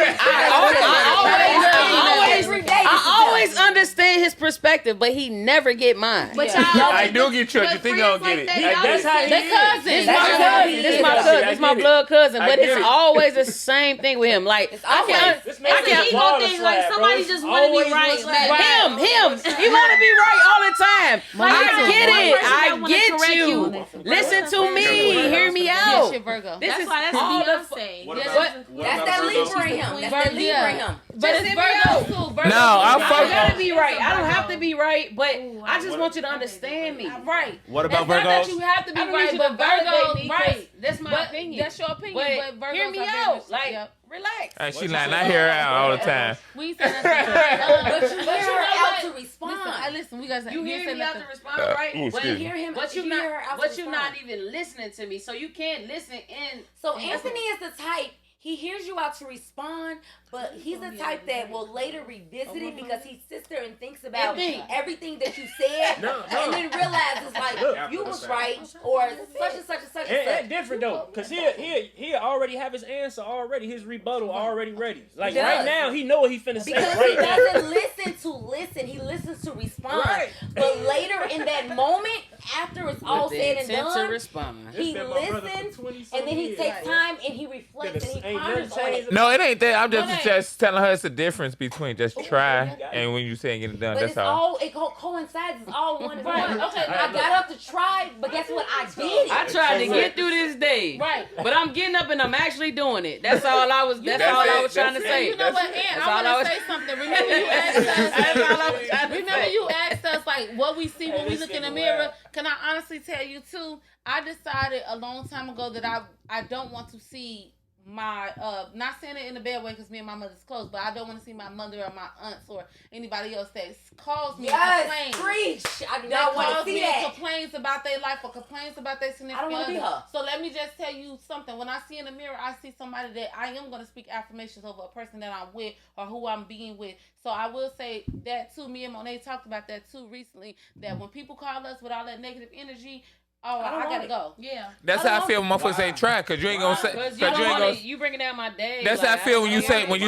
I always understand his perspective, but he never get mine. But Yeah. y'all, I do get you. You but think I don't friends get like it? that, y'all That's how he They is. cousins. This That's my how cousin. he This is. my I cousin. get This my it. blood cousin. I But get it's it. always the same thing with him. Like I can't. This It's man an is ego water thing. slide, Like bro. somebody It's just want to be always right. one side. Like, Him. He want to be right all the time. Like, I it's get one it. person that I wanna get correct you. you. Listen to me. Hear me Yeah, out. shit, Virgo. This that's is why that's all the Beyonce. What Yeah, about- what- what That's about that Virgo? Libra in him. That's that Libra in him. But it's hear me Virgo out. too. Virgo No, I I fuck- gotta be right. It's a I don't Virgo. have to be right, but Ooh, I just what- want you to understand me. Right. What about It's not that Virgos? you have to be I don't right, need you but to validate Virgo, me, right? 'cause that's my But opinion. that's your opinion. But Virgos hear me are very out. much- Like, yep. relax. Hey, she lying. I hear her out all the time. We ain't saying nothing. But you But hear you her know out what? to respond. Listen, we got You we hear ain't saying me out nothing. to respond, right? ooh, But excuse hear him. But you you hear her not. out But to you're respond. not even listening to me, so you can't listen in. So Anthony is the type, he hears you out to respond, but he's the type that will later revisit it because he sits there and thinks about think. everything that you said No. and then realizes like Look. you was right or such and such and such and And such. different though, cause he already have his answer already, his rebuttal already ready. Like He right does. now, he know what he finna say Because right he now. doesn't listen to listen, he listens to respond. Right. But later in that moment, after it's all With the said and intent to done, respond. he This been my brother for listens 20-some and then he years. takes time and he reflects and he Ain't ponders nothing on changed it. No, it ain't that. I'm Monet. just telling her it's the difference between just try and when you say get it done. But That's it's all. coincides. It's all one and Right. one. Okay. I got up to try, but guess what? I did I it. tried to get through this day, Right. but I'm getting up and I'm actually doing it. That's all I was. That's That's all I it. was trying to That's it. say. You know what, That's Aunt? That's I all I want was- to say something. Remember you asked That's all I was us. trying to Remember say. you asked us like what we see when Hey, we this look in the nigga mirror. wild. Can I honestly tell you too? I decided a long time ago that I don't want to see my not saying it in a bad way because me and my mother's close, but I don't want to see my mother or my aunts or anybody else that calls me and Yes, complains. preach. I do That not want calls to see me and that. complains about their life or complains about their significant I don't wanna be other. her. So let me just tell you something. When I see in the mirror, I see somebody that I am going to speak affirmations over a person that I'm with or who I'm being with. So I will say that too. Me and Monet talked about that too recently. That when people call us with all that negative energy, oh, I don't I want gotta it. go. Yeah. That's how I feel when motherfuckers say try, cause you ain't gonna say, Because cause you you ain't don't gonna. want it. You bringing down my day. That's like, how I feel when you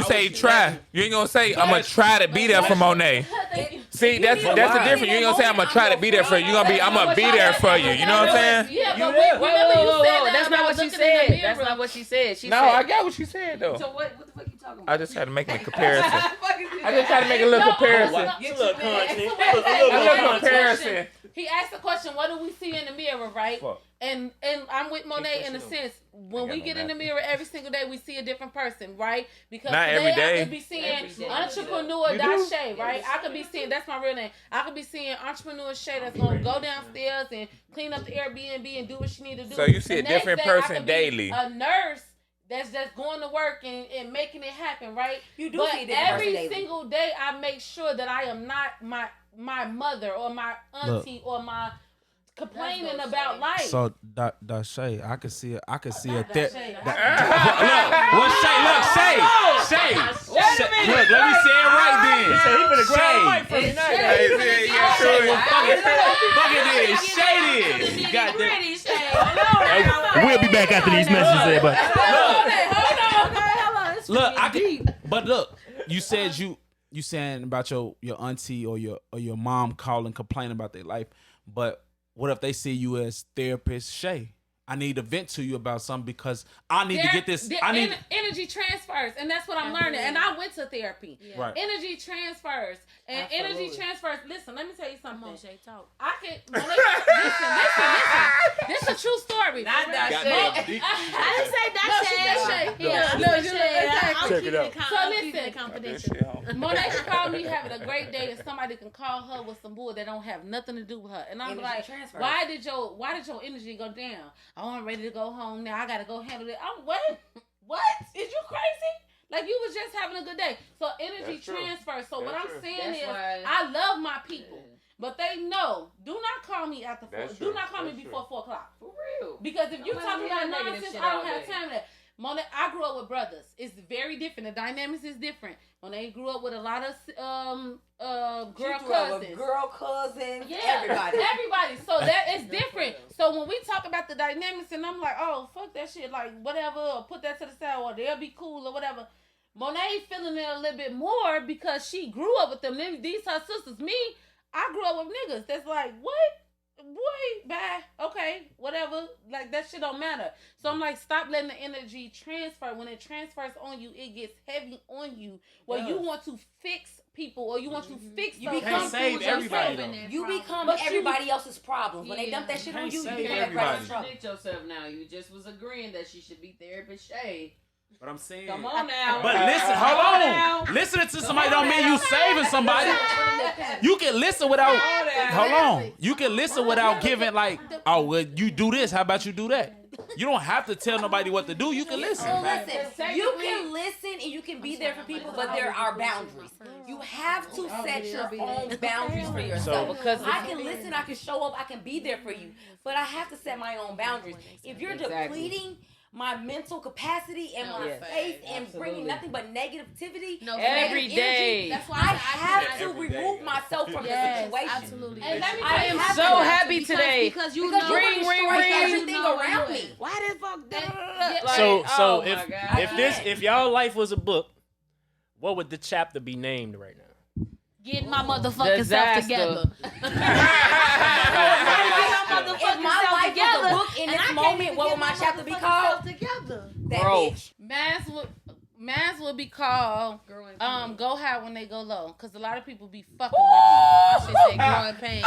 say try. You ain't gonna say I'm gonna try to be there for Monet. Thank you. See, that's the difference. You ain't gonna say I'm gonna try to be there for you. You gonna be I'm gonna be there for you. You know what I'm saying? Yeah, You but there. remember you said that That's not about what she looking in the said. mirror. That's not what she said. She No, said. I got what she said though. So what the fuck you talking about? I just had to make a comparison. Fuck is I just tried to make a little comparison. Get a little content. So A wait, little little content. comparison. He asked the question, what do we see in the mirror, right? Fuck. And I'm with Monet in a sense. When we get in the mirror every single day, we see a different person, right? Because Not today every day. I could be seeing Every day. entrepreneur You do? Shaye, right? I could be seeing, that's my real name. I could be seeing entrepreneur Shaye that's gonna go downstairs and clean up the Airbnb and do what she need to do. So you see The a next different day, I person could be daily. A nurse that's just going to work and making it happen, right? You do But see a different every person daily. single day, I make sure that I am not my mother or my auntie or my complaining about life. So, Shaye, I could see a Not therapist. Shaye. What Shaye? Look, Shaye. Look, let me say it right then. He said he finna grab the mic from me Hey, now. yeah, yeah, sure. Fuck it is. Shaye is. God damn. Pretty shade. We'll be back after these messages, everybody. Look, I can. But look, you said you saying about your auntie or your mom calling complaining about their life, but what if they see you as therapist Shaye? I need to vent to you about something because I need to get this. Energy transfers, and that's what I'm learning. And I went to therapy. Yeah. Right. Energy transfers, and energy transfers. Listen, let me tell you something. Come on, Shaye, talk. I can listen. This is a true story. Not that shit. I didn't say that Shaye. I'm keeping it confidential. Monet can call me having a great day, and somebody can call her with some bull that don't have nothing to do with her. And I'm Energy like, transfer. why did your energy go down? Oh, I'm ready to go home now. I gotta go handle it. I'm what? Is you crazy? Like you was just having a good day. So energy transfers. So what I'm saying is, I love my people. But they know, do not call me after 4. Do not call me before 4 o'clock. For real. Because if you talking about negative nonsense, shit I don't all have day. time for that. Monet, I grew up with brothers. It's very different. The dynamics is different. Monet grew up with a lot of Girl cousins, yeah, everybody. So that is different. So when we talk about the dynamics, and I'm like, oh fuck that shit, like whatever, or put that to the side, or they'll be cool or whatever. Monet feeling it a little bit more because she grew up with them. These her sisters. Me, I grew up with niggas that's like, what? Boy, bye. Okay, whatever. Like that shit don't matter. So I'm like, stop letting the energy transfer. When it transfers on you, it gets heavy on you. Where you want to fix people, or you want to fix. You become save everybody. You become everybody else's problems. When they dump that shit on you, you become everybody else's trouble. Contradict yourself now. You just was agreeing that she should be therapist Shaye. But I'm saying. Come on now. But listen, hold on. Listening to somebody don't mean you saving somebody. You can listen without. Hold on. You can listen without giving like, oh well, you do this. How about you do that? You don't have to tell nobody what to do. You can listen. So listen, you can listen and you can be there for people, but there are boundaries. You have to set your own boundaries for yourself. Because I can listen, I can show up, I can be there for you, but I have to set my own boundaries. If you're depleting my mental capacity and my faith and bringing nothing but negativity every day. That's why I have to remove myself from the situation. Absolutely. And let me I tell you am so happy today. Because you because know you destroy everything around me. Why the fuck? So oh my God. if y'all life was a book, what would the chapter be named right now? Getting my motherfucking Disaster. self together. If my life was a book in this moment, what would my chapter be called? That bitch. Mans would be called Go High When They Go Low. Because a lot of people be fucking with me. I should say growing pains.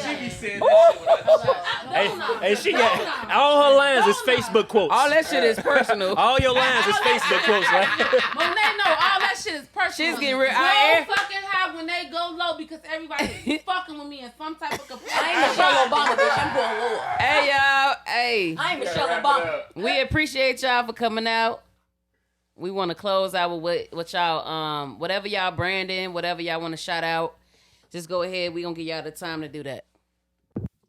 She be saying that Hey, she got all her lines is Facebook quotes. All that shit is personal. All your lines is Facebook quotes, right? Monet, no, all that shit is personal. She's getting real. Go fucking high when they go low because everybody's fucking with me in some type of capacity. I ain't Michelle Obama, bitch. I'm going lower. Hey y'all. Hey. I ain't Michelle Obama. We appreciate y'all for coming out. We want to close out with what y'all whatever y'all branding, whatever y'all want to shout out. Just go ahead. We gonna give y'all the time to do that.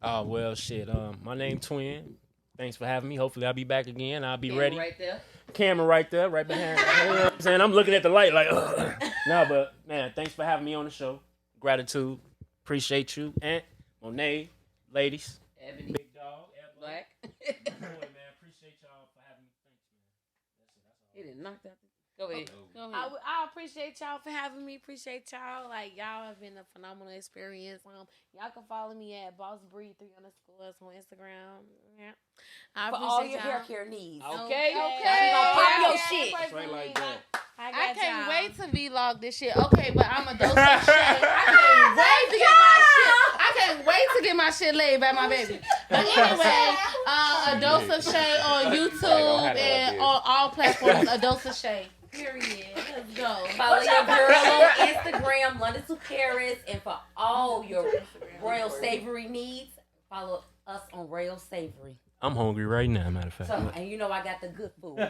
Oh well, shit. My name Twin. Thanks for having me. Hopefully I'll be back again. I'll be ready. Right there. Camera right there, right behind. You know what I'm saying? I'm looking at the light like, ugh. No, but man, thanks for having me on the show. Gratitude. Appreciate you. And Monet, ladies. Ebony. Big dog. Black. Man, appreciate y'all for having me. Thanks, man. He didn't knock that. Go ahead. Go ahead. I appreciate y'all for having me. Appreciate y'all. Like, y'all have been a phenomenal experience. Y'all can follow me at BossBre 3 underscores on Instagram. Yeah. I For appreciate all your y'all. hair care needs. Okay. She gonna pop your shit. Straight like that. I can't wait to vlog this shit. Okay, but I'm a dose of shit. I can't wait to get my shit laid by my baby. But anyway, a dose of Shaye on YouTube and on all platforms. A dose of Shaye. Period. Let's go. Follow your girl on Instagram, London to Paris, and for all your royal savory needs, follow us on Royal Savory. I'm hungry right now, matter of fact. So, and you know I got the good food.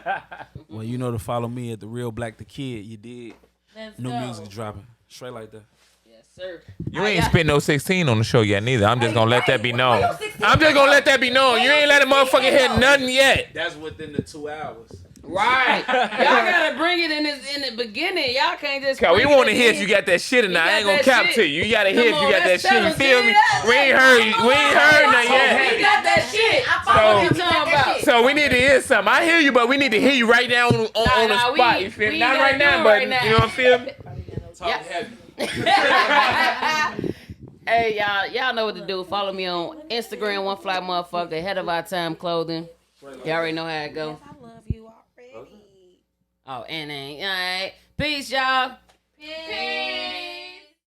Well, you know to follow me at the Real Black the Kid. You did. Let's New go. music dropping. Straight like that. Yes, sir. You ain't spent no 16 on the show yet neither. I'm just gonna let that be known. I'm just gonna let that be known. You ain't let a motherfucker hit nothing yet. That's within the 2 hours. Right. Y'all gotta bring it in the beginning. Y'all can't just. Cause we bring want to it hear in. if you got that shit or not. I ain't gonna got cap that to shit. you. You gotta hear if Come you on, got that let's shit. You settle feel me? it. We ain't heard nothing yet. We got that shit. So- What you talking about? So we need to hear something. I hear you, but we need to hear you right now on the Nah, spot. You feel we me? Not gotta right do now, it but right now. you know what I feel me? Talk heavy. Hey, y'all know what to do. Follow me on Instagram, One Fly Motherfucker, Ahead of Our Time Clothing. You already know how it go. I love you already. Oh, and ain't. All right. Peace, y'all. Peace.